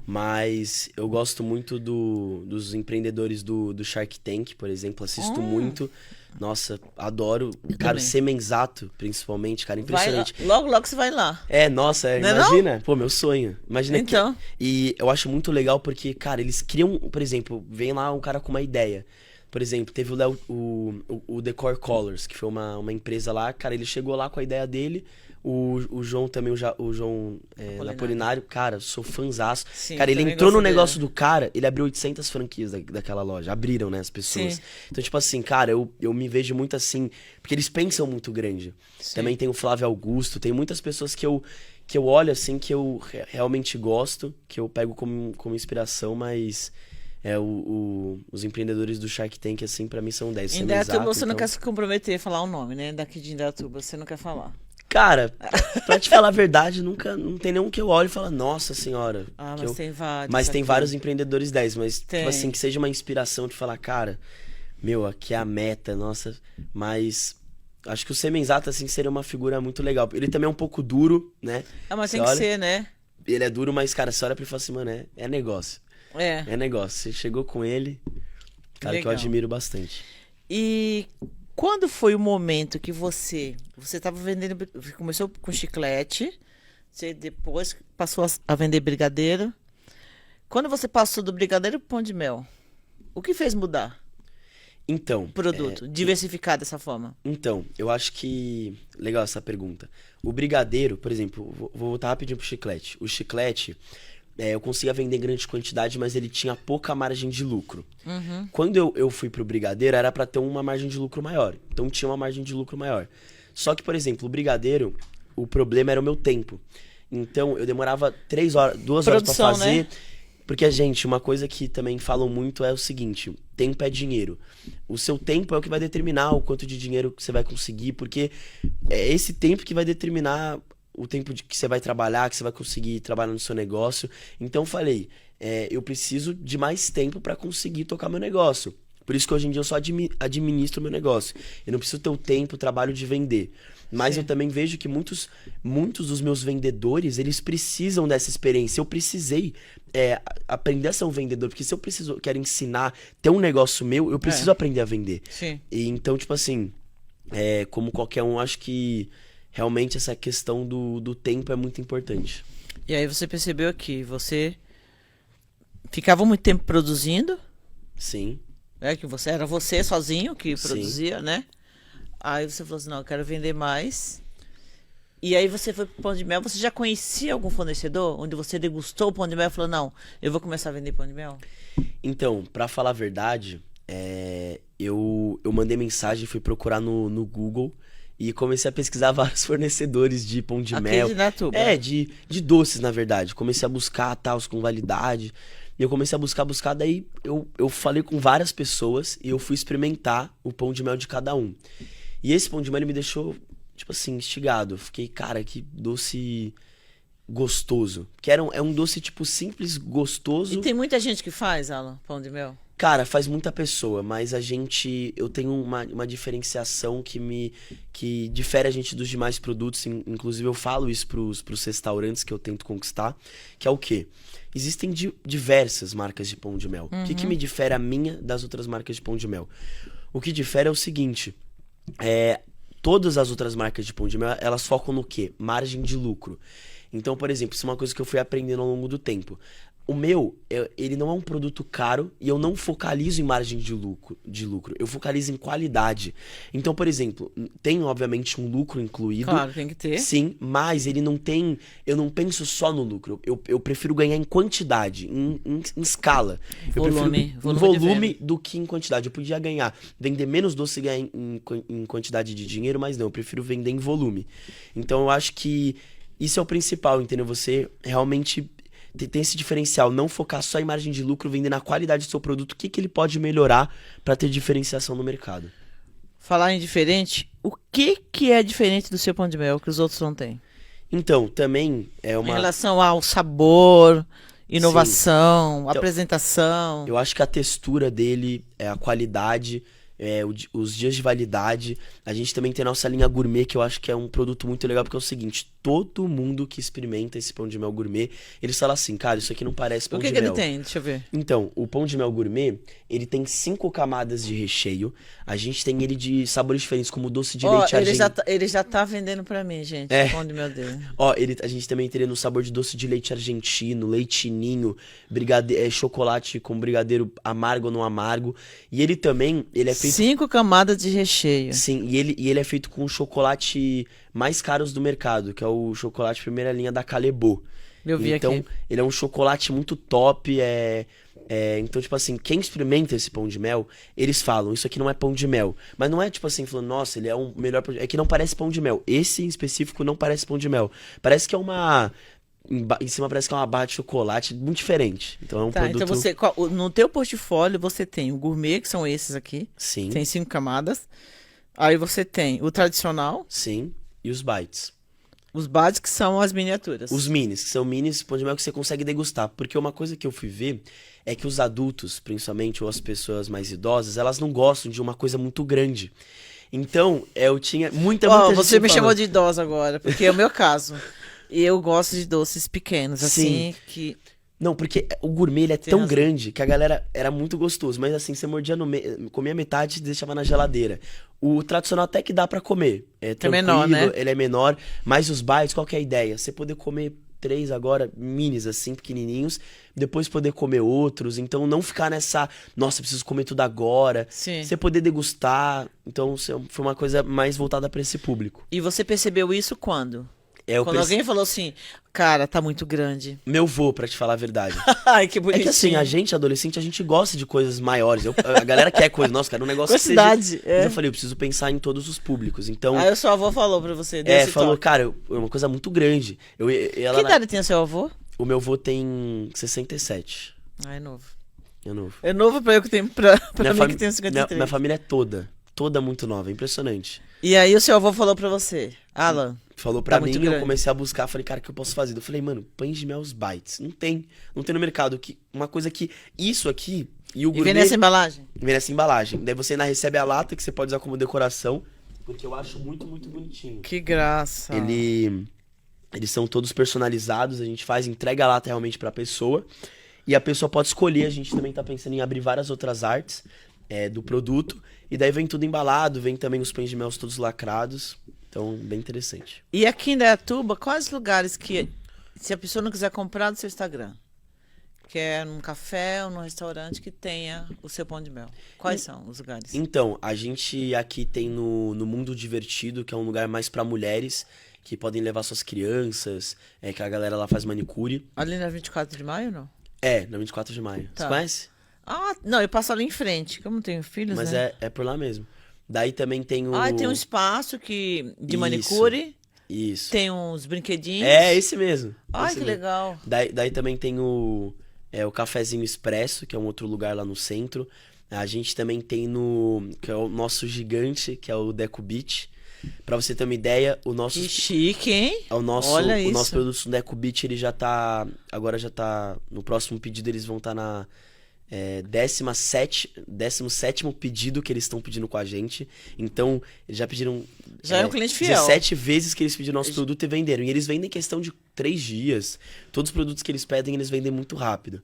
mas eu gosto muito dos empreendedores do Shark Tank, por exemplo, assisto muito. Nossa, adoro. Cara, o também. Semenzato, principalmente, cara, Vai lá. impressionante. Logo, logo você vai lá. Nossa, Não é imagina. Pô, meu sonho. Imagina Então. E eu acho muito legal porque, cara, eles criam, por exemplo, vem lá um cara com uma ideia. Por exemplo, teve o Decor Colors, que foi uma empresa lá. Cara, ele chegou lá com a ideia dele. O João também, o João Napolinário, cara, sou fãzaço. Sim, Cara, ele também entrou no gosto dele. negócio do cara, ele abriu 800 franquias daquela loja. Abriram, né, as pessoas. Sim. Então, tipo assim, cara, eu me vejo muito assim, porque eles pensam muito grande. Sim. Também tem o Flávio Augusto, tem muitas pessoas que eu olho assim, que eu realmente gosto, que eu pego como inspiração, mas os empreendedores do Shark Tank, assim, pra mim são 10. Em Indaiatuba você não quer se comprometer a falar o nome, né? Daqui de Indaiatuba você não quer falar. Cara, pra te falar a verdade, não tem nenhum que eu olhe e falo, nossa senhora. Ah, que mas eu... tem vários. Mas tem aqui. vários empreendedores 10, mas, Tem. tipo assim, que seja uma inspiração de falar, cara, meu, aqui é a meta, nossa, mas acho que o Semenzato, assim, seria uma figura muito legal. Ele também é um pouco duro, né? Ah, mas Você tem que olha, ser, né? Ele é duro, mas, cara, você olha pra ele e fala assim, mano, é negócio. É. É negócio. Você chegou com ele, cara, que eu Legal. admiro bastante. E quando foi o momento que você estava vendendo, você começou com chiclete, você depois passou a vender brigadeiro. Quando você passou do brigadeiro pro pão de mel, o que fez mudar Então, o produto, diversificar dessa forma? Então, eu acho que... Legal essa pergunta. O brigadeiro, por exemplo, vou voltar rapidinho pro chiclete. O chiclete, eu conseguia vender em grande quantidade, mas ele tinha pouca margem de lucro. Quando eu fui pro brigadeiro, era pra ter uma margem de lucro maior. Então tinha uma margem de lucro maior. Só que, por exemplo, o brigadeiro, o problema era o meu tempo. Então, eu demorava 2 horas pra Produção, fazer... né? Porque, gente, uma coisa que também falam muito é o seguinte, tempo é dinheiro. O seu tempo é o que vai determinar o quanto de dinheiro que você vai conseguir, porque é esse tempo que vai determinar o tempo que você vai trabalhar, que você vai conseguir trabalhar no seu negócio. Então, eu falei, eu preciso de mais tempo para conseguir tocar meu negócio. Por isso que hoje em dia eu só administro meu negócio. Eu não preciso ter o tempo, o trabalho de vender. Mas Sim. eu também vejo que muitos dos meus vendedores, eles precisam dessa experiência. Eu precisei aprender a ser um vendedor, porque se eu quero ensinar, ter um negócio meu, eu preciso aprender a vender. Sim. E então, tipo assim, como qualquer um, acho que realmente essa questão do tempo é muito importante. E aí você percebeu que você ficava muito tempo produzindo, Sim. que era você sozinho que Sim. produzia, né? Aí você falou assim, não, eu quero vender mais. E aí você foi pro pão de mel, você já conhecia algum fornecedor onde você degustou o pão de mel e falou, não, eu vou começar a vender pão de mel? Então, pra falar a verdade, eu mandei mensagem, fui procurar no Google e comecei a pesquisar vários fornecedores de pão de Aqui mel. de Indaiatuba. De doces, na verdade. Comecei a buscar tals com validade. E eu comecei a buscar, daí eu falei com várias pessoas e eu fui experimentar o pão de mel de cada um. E esse pão de mel ele me deixou, tipo assim, instigado. Eu fiquei, cara, que doce gostoso. Que é um doce, tipo, simples, gostoso. E tem muita gente que faz, Alan, pão de mel? Cara, faz muita pessoa, mas eu tenho uma diferenciação que difere a gente dos demais produtos, inclusive eu falo isso pros restaurantes que eu tento conquistar, que é o quê? Existem diversas marcas de pão de mel. O que me difere a minha das outras marcas de pão de mel? O que difere é o seguinte, todas as outras marcas de pão de mel, elas focam no quê? Margem de lucro. Então, por exemplo, isso é uma coisa que eu fui aprendendo ao longo do tempo. O meu, ele não é um produto caro e eu não focalizo em margem de lucro. Eu focalizo em qualidade. Então, por exemplo, tem obviamente um lucro incluído. Claro, tem que ter. Sim, mas ele não tem... Eu não penso só no lucro. Eu prefiro ganhar em quantidade, em escala. Volume. Eu prefiro em volume do que em quantidade. Eu podia vender menos doce e ganhar em quantidade de dinheiro, mas não, eu prefiro vender em volume. Então, eu acho que isso é o principal, entendeu? Você realmente... tem esse diferencial, não focar só em margem de lucro, vender na qualidade do seu produto, o que ele pode melhorar para ter diferenciação no mercado. Falar em diferente, o que é diferente do seu pão de mel que os outros não têm? Então, também é Em relação ao sabor, inovação, Então, apresentação. eu acho que a textura dele, a qualidade, os dias de validade. A gente também tem a nossa linha gourmet, que eu acho que é um produto muito legal, porque é o seguinte, todo mundo que experimenta esse pão de mel gourmet, eles falam assim, cara, isso aqui não parece pão de mel. O que ele tem? Deixa eu ver. Então, o pão de mel gourmet, ele tem 5 camadas de recheio. A gente tem ele de sabores diferentes, como doce de leite argentino. Ele já tá vendendo pra mim, gente, o pão de mel dele. A gente também tem ele no sabor de doce de leite argentino, leite ninho, chocolate com brigadeiro amargo ou não amargo. E ele também, ele é feito... 5 camadas de recheio. Sim, e ele é feito com o chocolate mais caros do mercado, que é o chocolate primeira linha da Calebo. Eu vi então, aqui. ele é um chocolate muito top, então, tipo assim, quem experimenta esse pão de mel, eles falam, isso aqui não é pão de mel. Mas não é tipo assim, falando, nossa, ele é um melhor pão de mel. É que não parece pão de mel. Esse em específico não parece pão de mel. Parece que é em cima parece que é uma barra de chocolate muito diferente. Então é um produto... Então você, no teu portfólio você tem o gourmet, que são esses aqui. Sim. Tem 5 camadas. Aí você tem o tradicional. Sim. E os bites. Os bades, que são as miniaturas. Os minis, que são minis, pão de mel que você consegue degustar. Porque uma coisa que eu fui ver é que os adultos, principalmente, ou as pessoas mais idosas, elas não gostam de uma coisa muito grande. Então, eu tinha muita gente você me falando... chamou de idosa agora, porque é o meu caso. E eu gosto de doces pequenos, assim, que... Não, porque o gourmet ele é tão razão. grande que a galera era muito gostoso, mas assim, você mordia comia metade e deixava na geladeira. O tradicional até que dá pra comer. É tranquilo, menor, né? Ele é menor, mas os bites, qual que é a ideia? Você poder comer 3 agora, minis assim, pequenininhos, depois poder comer outros, então não ficar nessa, nossa, preciso comer tudo agora. Sim. Você poder degustar, então foi uma coisa mais voltada pra esse público. E você percebeu isso quando? Eu Quando alguém falou assim, cara, tá muito grande. Meu vô, pra te falar a verdade. Ai, que É bonitinho. que assim, a gente, adolescente, a gente gosta de coisas maiores. A galera quer coisa, nossa, cara, um negócio Quantidade, que seja... Mas eu falei, eu preciso pensar em todos os públicos. Então, Aí o seu avô falou pra você, deu esse falou, toque. cara, é uma coisa muito grande. Que idade tem o seu avô? O meu vô tem 67. Ah, é novo. É novo. É novo pra eu que tenho, pra mim que tenho 53. Minha família é toda muito nova, é impressionante. E aí o seu avô falou pra você, Alan, Falou pra muito mim, eu grande. comecei a buscar, falei, cara, o que eu posso fazer? Eu falei, mano, pães de mel os bites. Não tem no mercado. Uma coisa que, isso aqui, e o e gourmet... vem nessa embalagem? Vem nessa embalagem. Daí você ainda recebe a lata, que você pode usar como decoração, porque eu acho muito, muito bonitinho. Que graça. Eles são todos personalizados, a gente entrega a lata realmente pra pessoa, e a pessoa pode escolher, a gente também tá pensando em abrir várias outras artes do produto, e daí vem tudo embalado, vem também os pães de mel todos lacrados, então bem interessante. E aqui em Indaiatuba, quais lugares que, se a pessoa não quiser comprar do seu Instagram, quer num café ou num restaurante que tenha o seu pão de mel? Quais são os lugares? Então, a gente aqui tem no Mundo Divertido, que é um lugar mais pra mulheres, que podem levar suas crianças, que a galera lá faz manicure. Ali na 24 de maio, não? Na 24 de maio. Tá. Você conhece? Ah, não, eu passo ali em frente, como eu tenho filhos, Mas né? é por lá mesmo. Daí também tem o... Ah, tem um espaço de Isso. manicure, Isso. tem uns brinquedinhos. É, esse mesmo. Ai, esse que mesmo. legal. Daí também tem o Cafezinho Expresso, que é um outro lugar lá no centro. A gente também tem que é o nosso gigante, que é o Deco Beach. Pra você ter uma ideia, Que chique, hein? o Isso. nosso produto Sudeco Beach, ele agora já tá, no próximo pedido eles vão estar na 17º pedido que eles estão pedindo com a gente. Então, eles já pediram Já é um cliente fiel. 17 vezes que eles pediram nosso produto e venderam. E eles vendem em questão de 3 dias. Todos os produtos que eles pedem, eles vendem muito rápido.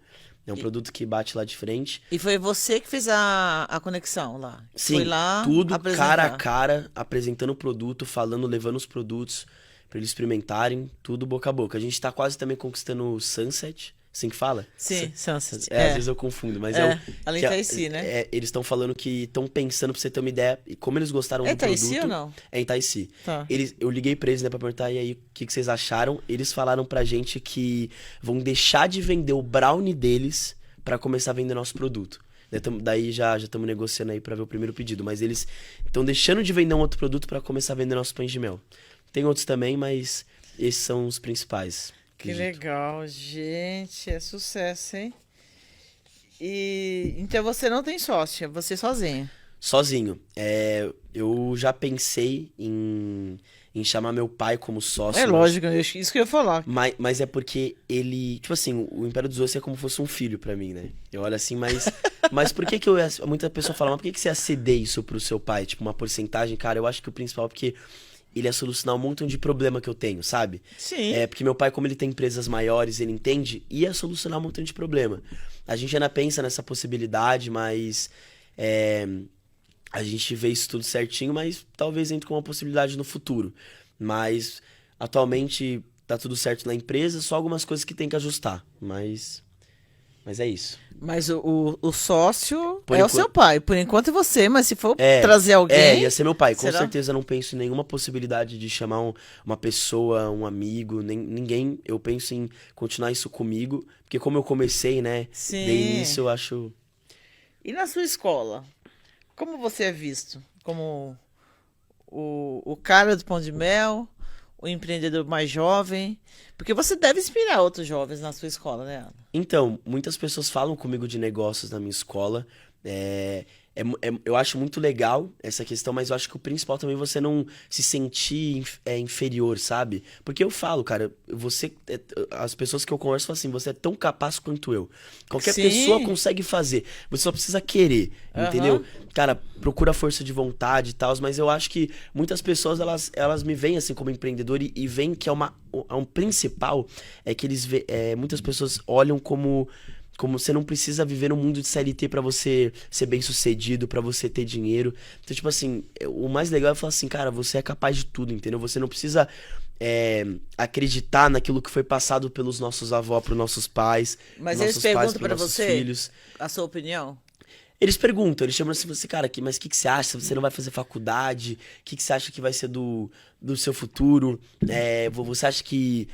É um produto que bate lá de frente. E foi você que fez a conexão lá? Sim, foi lá tudo apresentar. cara a cara, apresentando o produto, falando, levando os produtos pra eles experimentarem, tudo boca a boca. A gente tá quase também conquistando o Sunset, assim que fala? Sim, Sunset. Às vezes eu confundo, mas além que de Itaici, né? eles estão falando que estão pensando, pra você ter uma ideia, e como eles gostaram do Itaici produto... ou não? É em Itaici. Tá. Eu liguei pra eles, né, pra perguntar, e aí, o que vocês acharam? Eles falaram pra gente que vão deixar de vender o brownie deles pra começar a vender nosso produto. Daí já estamos negociando aí pra ver o primeiro pedido, mas eles estão deixando de vender um outro produto pra começar a vender nossos pães de mel. Tem outros também, mas esses são os principais. Que acredito. legal, gente. É sucesso, hein? E então você não tem sócia, você sozinha. Sozinho. Eu já pensei em chamar meu pai como sócio. É lógico, isso que eu ia falar. Mas é porque ele... Tipo assim, o Império dos Ossos é como se fosse um filho pra mim, né? Eu olho assim, mas por que muita pessoa fala, mas por que você ia ceder isso pro seu pai? Tipo, uma porcentagem? Cara, eu acho que o principal é porque ele ia solucionar um montão de problema que eu tenho, sabe? Sim. Porque meu pai, como ele tem empresas maiores, ele entende, ia solucionar um montão de problema. A gente ainda pensa nessa possibilidade, mas... a gente vê isso tudo certinho, mas talvez entre com uma possibilidade no futuro. Mas, atualmente, tá tudo certo na empresa, só algumas coisas que tem que ajustar. Mas é isso. Mas o sócio Por o enquanto- seu pai. Por enquanto é você, mas se for trazer alguém... ia ser meu pai. Com será? certeza eu não penso em nenhuma possibilidade de chamar uma pessoa, um amigo, ninguém. Eu penso em continuar isso comigo. Porque como eu comecei, né? Sim. De início, eu acho... E na sua escola? Como você é visto? Como o cara do pão de mel, o empreendedor mais jovem? Porque você deve inspirar outros jovens na sua escola, né, Ana? Então, muitas pessoas falam comigo de negócios na minha escola. Eu acho muito legal essa questão, mas eu acho que o principal também é você não se sentir inferior, sabe? Porque eu falo, cara, as pessoas que eu converso falam assim, você é tão capaz quanto eu. Qualquer Sim. pessoa consegue fazer, você só precisa querer, entendeu? Cara, procura força de vontade e tal, mas eu acho que muitas pessoas, elas me veem assim como empreendedor e veem que um principal é que muitas pessoas olham como você não precisa viver num mundo de CLT pra você ser bem sucedido, pra você ter dinheiro. Então, tipo assim, o mais legal é falar assim, cara, você é capaz de tudo, entendeu? Você não precisa acreditar naquilo que foi passado pelos nossos avós, pros nossos pais, Mas pros eles nossos pais, perguntam pros pra nossos você filhos. a sua opinião? Eles perguntam, eles chamam assim, você, cara, mas o que você acha? Você não vai fazer faculdade? O que você acha que vai ser do seu futuro? Você acha que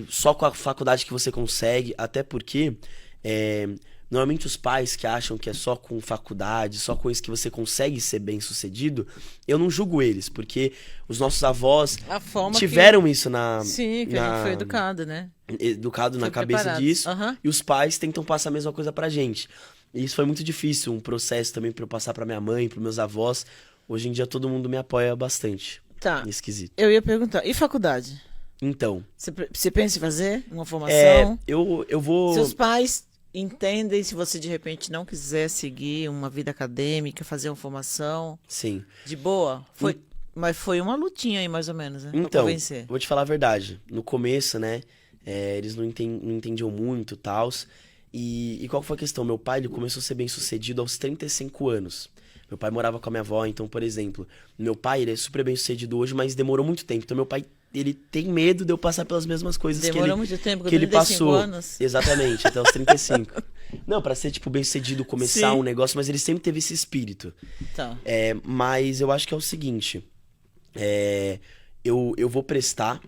só com a faculdade que você consegue? Até porque... normalmente os pais que acham que é só com faculdade, só com isso que você consegue ser bem sucedido, eu não julgo eles, porque os nossos avós A forma tiveram isso na... Sim, que a gente foi educado, né? Educado na Foi cabeça preparado. disso, Aham. e os pais tentam passar a mesma coisa pra gente. E isso foi muito difícil, um processo também pra eu passar pra minha mãe, pros meus avós. Hoje em dia todo mundo me apoia bastante. Tá. Esquisito. Eu ia perguntar, e faculdade? Então, Você pensa em fazer uma formação? eu vou... Seus pais entendem se você de repente não quiser seguir uma vida acadêmica, fazer uma formação Sim. de boa? Mas foi uma lutinha aí, mais ou menos, né? Pra Então, convencer. vou te falar a verdade. No começo, né, eles não entendiam muito e tal. E qual que foi a questão? Meu pai, ele começou a ser bem sucedido aos 35 anos. Meu pai morava com a minha avó, então, por exemplo, meu pai, ele é super bem sucedido hoje, mas demorou muito tempo. Então, meu pai, ele tem medo de eu passar pelas mesmas coisas Demorou muito tempo, com que ele 35 passou. anos. Exatamente, até os 35. Não, pra ser, tipo, bem sucedido, começar Sim. um negócio, mas ele sempre teve esse espírito. Tá. Mas eu acho que é o seguinte, eu vou prestar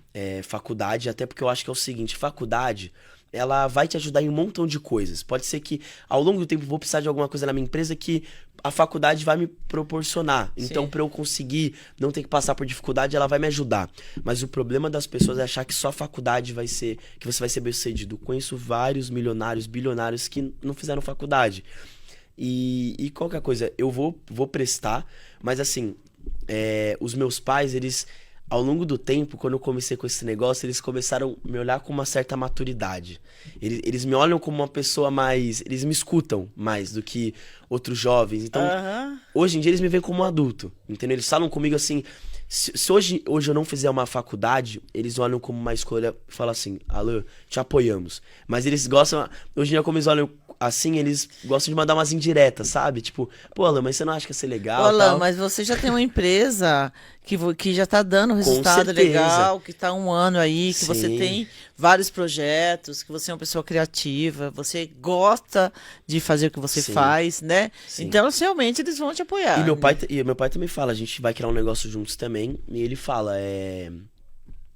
faculdade, até porque eu acho que é o seguinte, faculdade, ela vai te ajudar em um montão de coisas. Pode ser que ao longo do tempo eu vou precisar de alguma coisa na minha empresa que a faculdade vai me proporcionar. Então, Sim. pra eu conseguir não ter que passar por dificuldade, ela vai me ajudar. Mas o problema das pessoas é achar que só a faculdade vai ser, que você vai ser bem-sucedido. Conheço vários milionários, bilionários que não fizeram faculdade. E qualquer coisa, eu vou prestar, mas assim, os meus pais, eles, ao longo do tempo, quando eu comecei com esse negócio, eles começaram a me olhar com uma certa maturidade. Eles me olham como uma pessoa mais... Eles me escutam mais do que outros jovens. Então, hoje em dia, eles me veem como um adulto, entendeu? Eles falam comigo assim... Se hoje eu não fizer uma faculdade, eles olham como uma escolha e falam assim, Alan, te apoiamos. Mas eles gostam, hoje em dia como eles olham assim, eles gostam de mandar umas indiretas, sabe? Tipo, pô, Alan, mas você não acha que ia ser legal? Ô, Alan, tal? mas você já tem uma empresa que já tá dando resultado certeza. legal, que tá um ano aí, que você Sim. tem vários projetos, que você é uma pessoa criativa, você gosta de fazer o que você Sim. faz, né? Sim. Então, realmente, eles vão te apoiar. E meu pai também fala, a gente vai criar um negócio juntos também, e ele fala,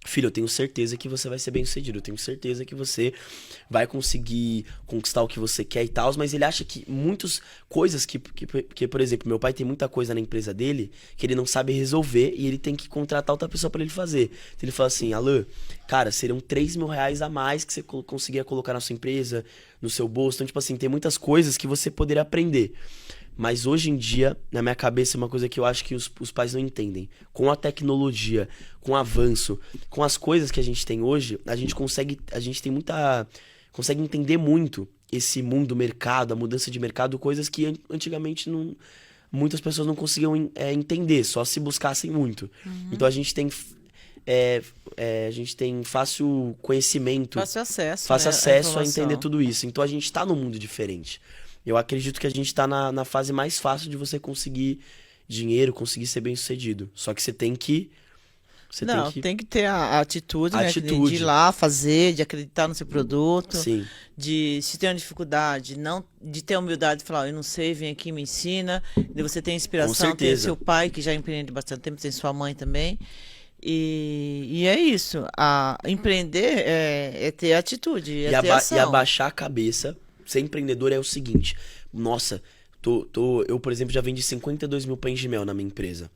filho, eu tenho certeza que você vai ser bem sucedido, eu tenho certeza que você vai conseguir conquistar o que você quer e tal, mas ele acha que muitas coisas que, por exemplo, meu pai tem muita coisa na empresa dele que ele não sabe resolver e ele tem que contratar outra pessoa pra ele fazer. Então ele fala assim, Alan, cara, seriam 3 mil reais a mais que você conseguia colocar na sua empresa, no seu bolso. Então, tipo assim, tem muitas coisas que você poderia aprender. Mas hoje em dia, na minha cabeça, é uma coisa que eu acho que os pais não entendem. Com a tecnologia, com o avanço, com as coisas que a gente tem hoje, consegue entender muito esse mundo, mercado, a mudança de mercado, coisas que antigamente muitas pessoas não conseguiam entender, só se buscassem muito. Então a gente tem fácil conhecimento, à fácil acesso a informação. entender tudo isso. Então a gente tá num mundo diferente. Eu acredito que a gente tá na fase mais fácil de você conseguir dinheiro, conseguir ser bem sucedido. Só que você tem que... Tem que ter a atitude, né? Atitude. De ir lá fazer, de acreditar no seu produto. Sim. De se tem uma dificuldade, de ter a humildade de falar, eu não sei, vem aqui, me ensina. De você ter inspiração, Com ter certeza. seu pai, que já empreende bastante tempo, tem sua mãe também. E é isso. Empreender é ter atitude, é ter ação. E abaixar a cabeça. Ser empreendedor é o seguinte. Nossa, eu, por exemplo, já vendi 52 mil pães de mel na minha empresa.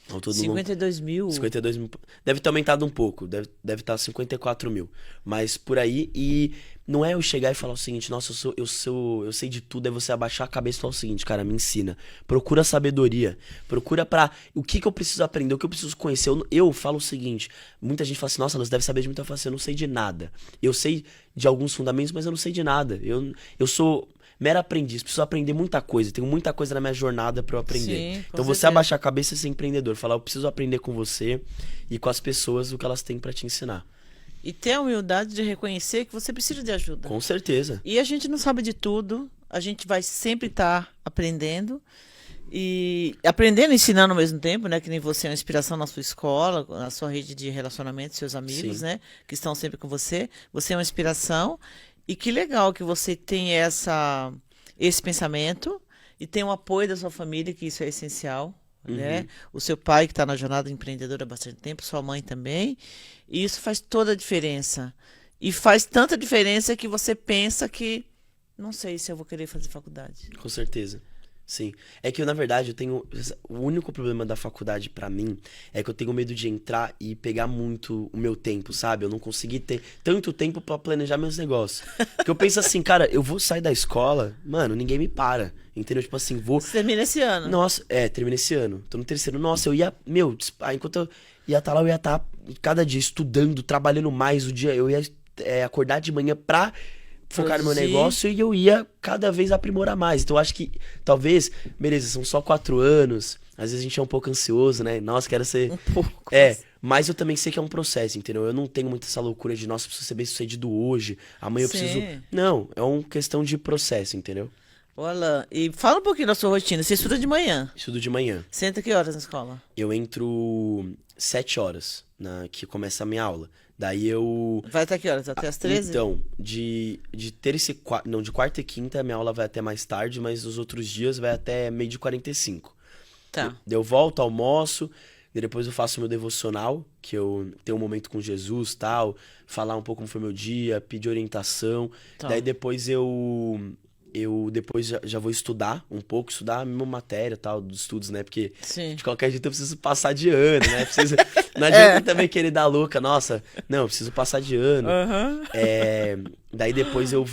Ao todo 52 mil? 52 mil. Deve ter aumentado um pouco. Deve estar 54 mil. Mas por aí. E não é eu chegar e falar o seguinte, nossa, eu sei de tudo. É você abaixar a cabeça e falar o seguinte, cara, me ensina. Procura sabedoria. Procura o que eu preciso aprender, o que eu preciso conhecer. Eu falo o seguinte, muita gente fala assim, nossa, você deve saber de muita coisa. Eu não sei de nada. Eu sei de alguns fundamentos, mas eu não sei de nada. Eu sou mero aprendiz, preciso aprender muita coisa. Tenho muita coisa na minha jornada pra eu aprender. Sim, então você certeza. abaixar a cabeça e ser empreendedor. Falar, eu preciso aprender com você e com as pessoas o que elas têm pra te ensinar. E ter a humildade de reconhecer que você precisa de ajuda. Com certeza. E a gente não sabe de tudo, a gente vai sempre estar aprendendo. E aprendendo e ensinando ao mesmo tempo, né? Que nem você é uma inspiração na sua escola, na sua rede de relacionamentos, seus amigos, Sim. né? Que estão sempre com você. Você é uma inspiração. E que legal que você tem esse pensamento e tem o apoio da sua família, que isso é essencial, né? O seu pai, que está na jornada empreendedora há bastante tempo, sua mãe também. E isso faz toda a diferença. E faz tanta diferença que você pensa que não sei se eu vou querer fazer faculdade. Com certeza. Sim. É que, na verdade, eu tenho... O único problema da faculdade, pra mim, é que eu tenho medo de entrar e pegar muito o meu tempo, sabe? Eu não consegui ter tanto tempo pra planejar meus negócios. Porque eu penso assim, cara, eu vou sair da escola, mano, ninguém me para. Entendeu? Tipo assim, vou... Você termina esse ano. Nossa, termina esse ano. Tô no terceiro. Nossa, eu ia... Meu, enquanto eu ia estar lá, eu ia estar cada dia estudando, trabalhando mais o dia. Eu ia acordar de manhã pra... focar no meu negócio e eu ia cada vez aprimorar mais. Então eu acho que talvez, beleza, são só 4 anos, às vezes a gente é um pouco ansioso, né? Nossa, quero ser... Um pouco. Mas eu também sei que é um processo, entendeu? Eu não tenho muita essa loucura de, nossa, eu preciso ser bem sucedido hoje, amanhã eu preciso... Não, é uma questão de processo, entendeu? Olha, e fala um pouquinho da sua rotina. Você estuda de manhã? Estudo de manhã. Você entra que horas na escola? Eu entro 7 horas, que começa a minha aula. Daí eu... Vai até que horas? Até as 13? Então, de terça e quarta... Não, de quarta e quinta, minha aula vai até mais tarde, mas os outros dias vai até 12h45. Tá. Eu volto, almoço, e depois eu faço meu devocional, que eu tenho um momento com Jesus, tal, falar um pouco como foi meu dia, pedir orientação. Tá. Daí depois eu depois já vou estudar um pouco, estudar a mesma matéria, tal, dos estudos, né? Porque Sim. de qualquer jeito eu preciso passar de ano, né? Não adianta também querer dar louca, nossa, não, eu preciso passar de ano. Aham. Daí depois eu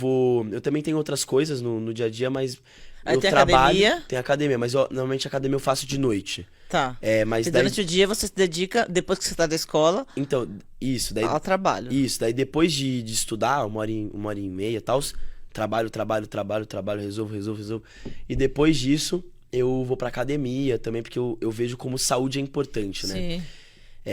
também tenho outras coisas no dia a dia, mas Aí eu tem trabalho, academia. tem academia, mas normalmente a academia eu faço de noite. Tá. Mas E daí, durante o dia você se dedica, depois que você tá da escola, então, ao trabalho. daí depois de estudar, uma hora e meia e tal, trabalho, resolvo. E depois disso, eu vou pra academia também, porque eu vejo como saúde é importante, né? Sim.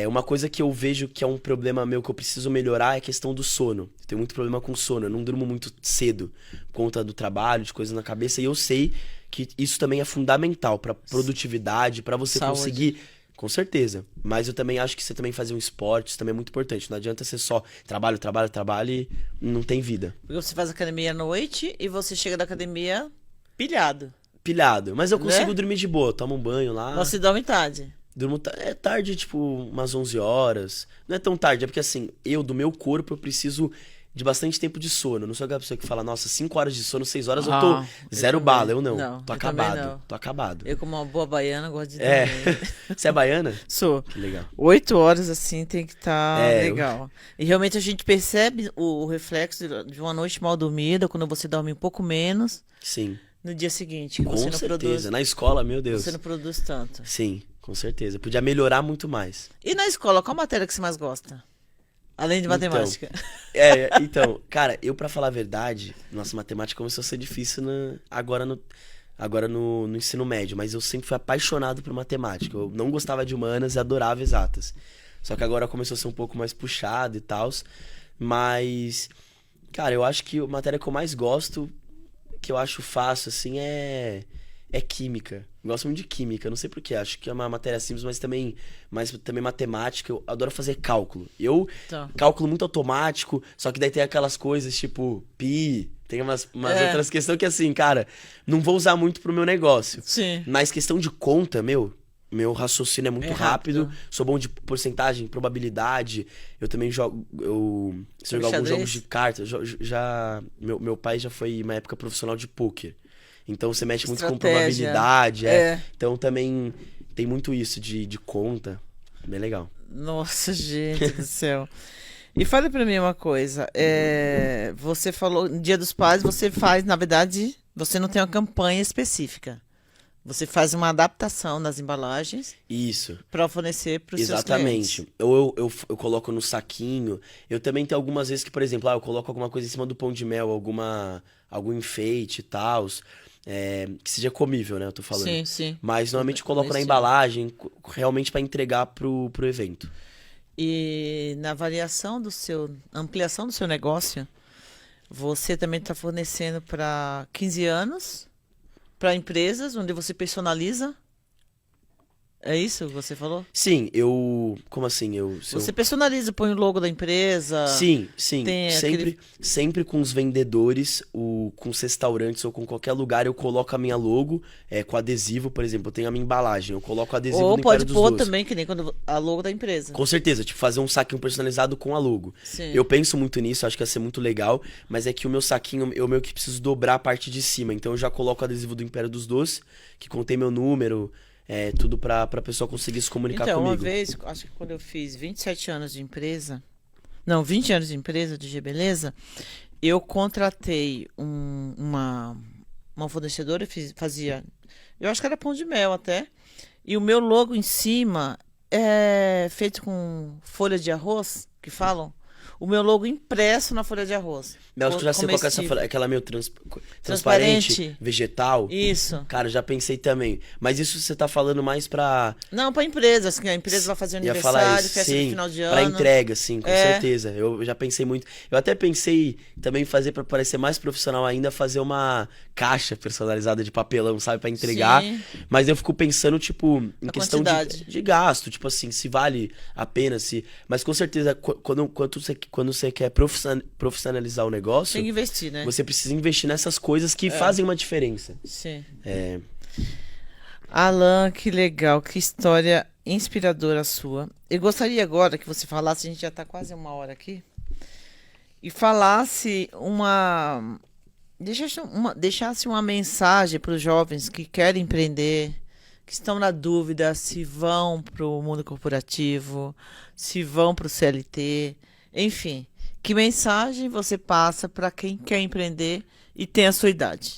Uma coisa que eu vejo que é um problema meu que eu preciso melhorar é a questão do sono. Eu tenho muito problema com sono, eu não durmo muito cedo por conta do trabalho, de coisas na cabeça, e eu sei que isso também é fundamental pra produtividade, pra você Saúde. conseguir, com certeza. Mas eu também acho que você também fazer um esporte, isso também é muito importante. Não adianta ser só trabalho e não tem vida. Porque você faz academia à noite e você chega da academia pilhado. Pilhado. Mas eu consigo Né? dormir de boa, tomo um banho lá. Você dorme tarde. Durmo tarde, tipo, umas 11 horas. Não é tão tarde, é porque assim, do meu corpo, eu preciso de bastante tempo de sono. Eu não sou aquela pessoa que fala, nossa, 5 horas de sono, 6 horas eu tô Eu zero também. bala. Eu não. Não, Tô eu também acabado. não. Tô acabado. Eu, como uma boa baiana, gosto de É. dormir. Você é baiana? Sou. Que legal. 8 horas, assim, tem que estar É, legal. E realmente a gente percebe o reflexo de uma noite mal dormida, quando você dorme um pouco menos, Sim. no dia seguinte, que Com você não certeza. produz. Na escola, meu Deus. Você não produz tanto. Sim, com certeza. Podia melhorar muito mais. E na escola, qual matéria que você mais gosta? Além de Então, matemática. Então, cara, eu pra falar a verdade, nossa, matemática começou a ser difícil agora no ensino médio, mas eu sempre fui apaixonado por matemática. Eu não gostava de humanas e adorava exatas. Só que agora começou a ser um pouco mais puxado e tal. Mas, cara, eu acho que a matéria que eu mais gosto, que eu acho fácil, assim, é química. Eu gosto muito de química, não sei porquê. Acho que é uma matéria simples, mas também matemática. Eu adoro fazer cálculo. Tá. Cálculo muito automático, só que daí tem aquelas coisas tipo pi, tem umas outras questões que assim, cara, não vou usar muito pro meu negócio. Sim. Mas questão de conta, meu raciocínio é muito rápido. rápido. Sou bom de porcentagem, probabilidade. Eu também jogo. Eu sei jogar alguns Xadrez? jogos de cartas. Meu pai já foi uma época profissional de pôquer. Então você mexe muito com Estratégia. probabilidade. É. Então também tem muito isso de conta. Bem legal. Nossa, gente do céu. E fale pra mim uma coisa. Você falou, no Dia dos Pais, você faz, na verdade, você não tem uma campanha específica. Você faz uma adaptação nas embalagens Isso. para fornecer para os seus Exatamente. clientes. Eu coloco no saquinho. Eu também tenho algumas vezes que, por exemplo, eu coloco alguma coisa em cima do pão de mel, algum enfeite e tal. Que seja comível, né? Eu tô falando. Sim, sim. Mas normalmente eu coloco na Nesse- embalagem, realmente para entregar pro evento. E na ampliação do seu negócio, você também está fornecendo para 15 anos, para empresas, onde você personaliza. É isso que você falou? Sim, como assim? Você personaliza, põe o logo da empresa. Sim. Tem Sempre com os vendedores, com os restaurantes ou com qualquer lugar, eu coloco a minha logo, com adesivo, por exemplo. Eu tenho a minha embalagem, eu coloco adesivo Ou no pode Império dos pôr Doces. também, que nem quando a logo da empresa. Com certeza, tipo, fazer um saquinho personalizado com a logo. Sim. Eu penso muito nisso, acho que ia ser muito legal, mas é que o meu saquinho, eu meio que preciso dobrar a parte de cima. Então eu já coloco o adesivo do Império dos Doces, que contém meu número, tudo pra pessoa conseguir se comunicar Então, comigo. uma vez, acho que quando eu fiz 27 anos de empresa, não, 20 anos de empresa de G-Beleza, eu contratei uma fornecedora, fazia, eu acho que era pão de mel até, e o meu logo em cima é feito com folha de arroz, que falam, o meu logo impresso na folha de arroz. Mas acho que eu já sei qual que é essa Comestível. aquela meio Transparente. transparente, vegetal. Isso. Cara, já pensei também. Mas isso você tá falando mais pra... Não, para empresa, assim, a empresa vai fazer Ia falar aniversário, isso, festa sim, de final de pra ano. entrega, sim, com É. certeza. Eu já pensei muito. Eu até pensei também em fazer, pra parecer mais profissional ainda, fazer uma caixa personalizada de papelão, sabe, pra entregar. Sim. Mas eu fico pensando, tipo, em A questão quantidade. de gasto, tipo assim, se vale a pena, se... Mas com certeza, quando você quer profissionalizar o negócio, Tem que investir, né? você precisa investir nessas coisas que fazem uma diferença. Sim. É, Alan, que legal, que história inspiradora sua. Eu gostaria agora que você falasse, a gente já está quase 1 hora aqui, e falasse deixasse uma mensagem para os jovens que querem empreender, que estão na dúvida se vão para o mundo corporativo, se vão para o CLT, enfim. Que mensagem você passa para quem quer empreender e tem a sua idade?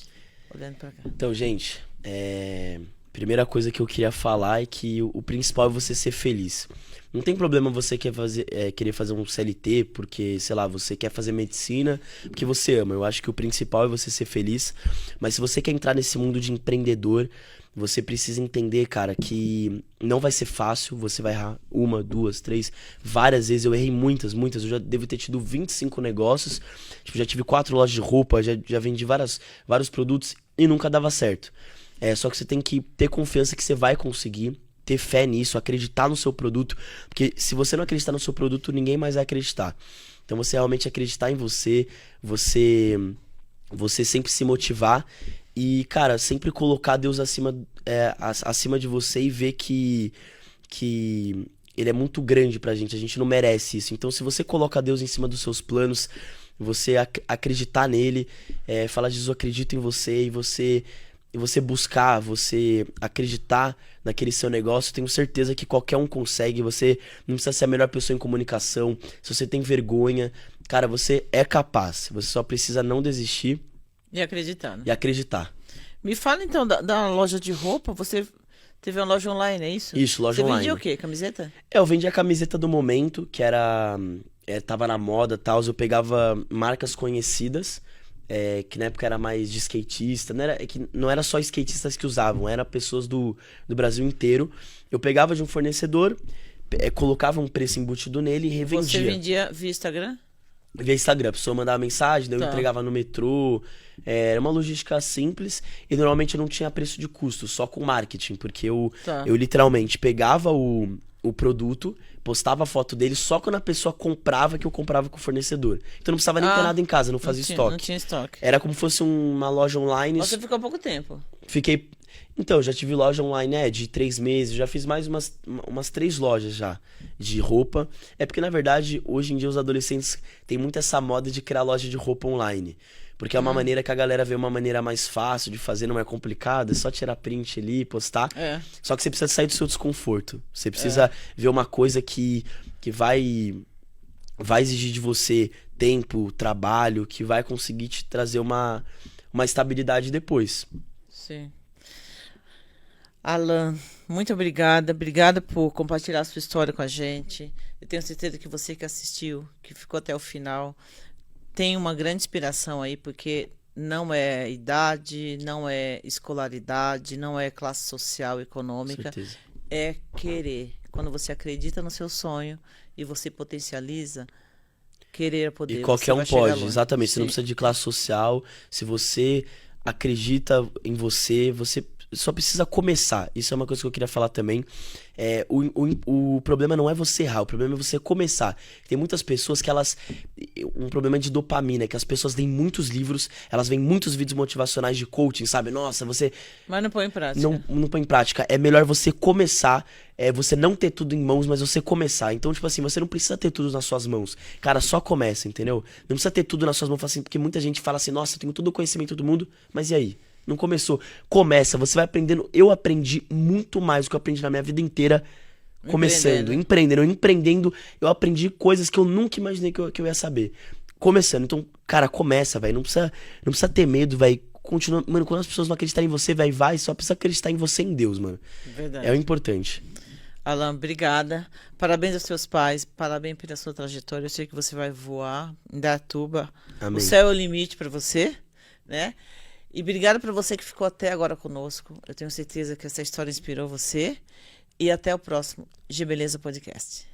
olhando pra cá. Então, gente, primeira coisa que eu queria falar é que o principal é você ser feliz. Não tem problema você querer fazer um CLT porque, sei lá, você quer fazer medicina porque você ama. Eu acho que o principal é você ser feliz. Mas se você quer entrar nesse mundo de empreendedor, você precisa entender, cara, que não vai ser fácil. Você vai errar uma, duas, três, várias vezes. Eu errei muitas. Eu já devo ter tido 25 negócios. Tipo, já tive 4 lojas de roupa, já vendi vários produtos e nunca dava certo. Só que você tem que ter confiança que você vai conseguir, ter fé nisso, acreditar no seu produto, porque se você não acreditar no seu produto, ninguém mais vai acreditar. Então você realmente acreditar em você sempre se motivar e, cara, sempre colocar Deus acima de você e ver que ele é muito grande pra gente, a gente não merece isso. Então se você coloca Deus em cima dos seus planos, você acreditar nele, falar, Jesus, eu acredito em você, e você buscar, você acreditar naquele seu negócio, tenho certeza que qualquer um consegue. Você não precisa ser a melhor pessoa em comunicação. Se você tem vergonha, cara, você é capaz. Você só precisa não desistir E acreditar, né? e acreditar. Me fala então da loja de roupa. Você teve uma loja online, é isso? Isso, loja Você online. vendia o quê? Camiseta? Eu vendi a camiseta do momento, que tava na moda e tal. Eu pegava marcas conhecidas, que na época era mais de skatista, não era só skatistas que usavam, era pessoas do Brasil inteiro. Eu pegava de um fornecedor, colocava um preço embutido nele e revendia. Você vendia via Instagram? Via Instagram, a pessoa mandava mensagem, daí eu Tá. entregava no metrô. Era uma logística simples e normalmente eu não tinha preço de custo, só com marketing, porque Tá. eu literalmente pegava o produto, postava a foto dele só quando a pessoa comprava, que eu comprava com o fornecedor. Então não precisava nem ter nada em casa, não fazia estoque. Não tinha estoque. Era como se fosse uma loja online. Você ficou pouco tempo. Fiquei. Então, já tive loja online, de 3 meses. Já fiz mais umas 3 lojas já de roupa. É porque, na verdade, hoje em dia os adolescentes têm muito essa moda de criar loja de roupa online. Porque é uma maneira que a galera vê uma maneira mais fácil de fazer, não é complicado. É só tirar print ali, postar. Só que você precisa sair do seu desconforto. Você precisa ver uma coisa que vai exigir de você tempo, trabalho, que vai conseguir te trazer uma estabilidade depois. Sim. Alan, muito obrigada. Obrigada por compartilhar a sua história com a gente. Eu tenho certeza que você que assistiu, que ficou até o final, tem uma grande inspiração aí, porque não é idade, não é escolaridade, não é classe social, econômica. Certeza. É querer. Quando você acredita no seu sonho e você potencializa, querer é poder. E qualquer você um vai chegar pode, longe. exatamente. Você não Sim. precisa de classe social. Se você acredita em você só precisa começar. Isso é uma coisa que eu queria falar também. O problema não é você errar, o problema é você começar. Tem muitas pessoas que um problema de dopamina, que as pessoas leem muitos livros, elas veem muitos vídeos motivacionais de coaching, sabe? Nossa, você Mas não põe em prática. não põe em prática. É melhor você começar, você não ter tudo em mãos, mas você começar. Então, tipo assim, você não precisa ter tudo nas suas mãos. Cara, só começa, entendeu? Não precisa ter tudo nas suas mãos, assim, porque muita gente fala assim, nossa, eu tenho todo o conhecimento do mundo, mas e aí? Não começou. Começa, você vai aprendendo. Eu aprendi muito mais do que eu aprendi na minha vida inteira começando, empreendendo. Eu aprendi coisas que eu nunca imaginei que eu ia saber. Começando. Então, cara, começa, velho. Não precisa ter medo, velho. Continua. Mano, quando as pessoas não acreditarem em você, velho, só precisa acreditar em você, em Deus, mano. Verdade. É o importante. Alan, obrigada. Parabéns aos seus pais, parabéns pela sua trajetória. Eu sei que você vai voar em Datuba. Amém. O céu é o limite para você, né? E obrigada para você que ficou até agora conosco. Eu tenho certeza que essa história inspirou você. E até o próximo G Beleza Podcast.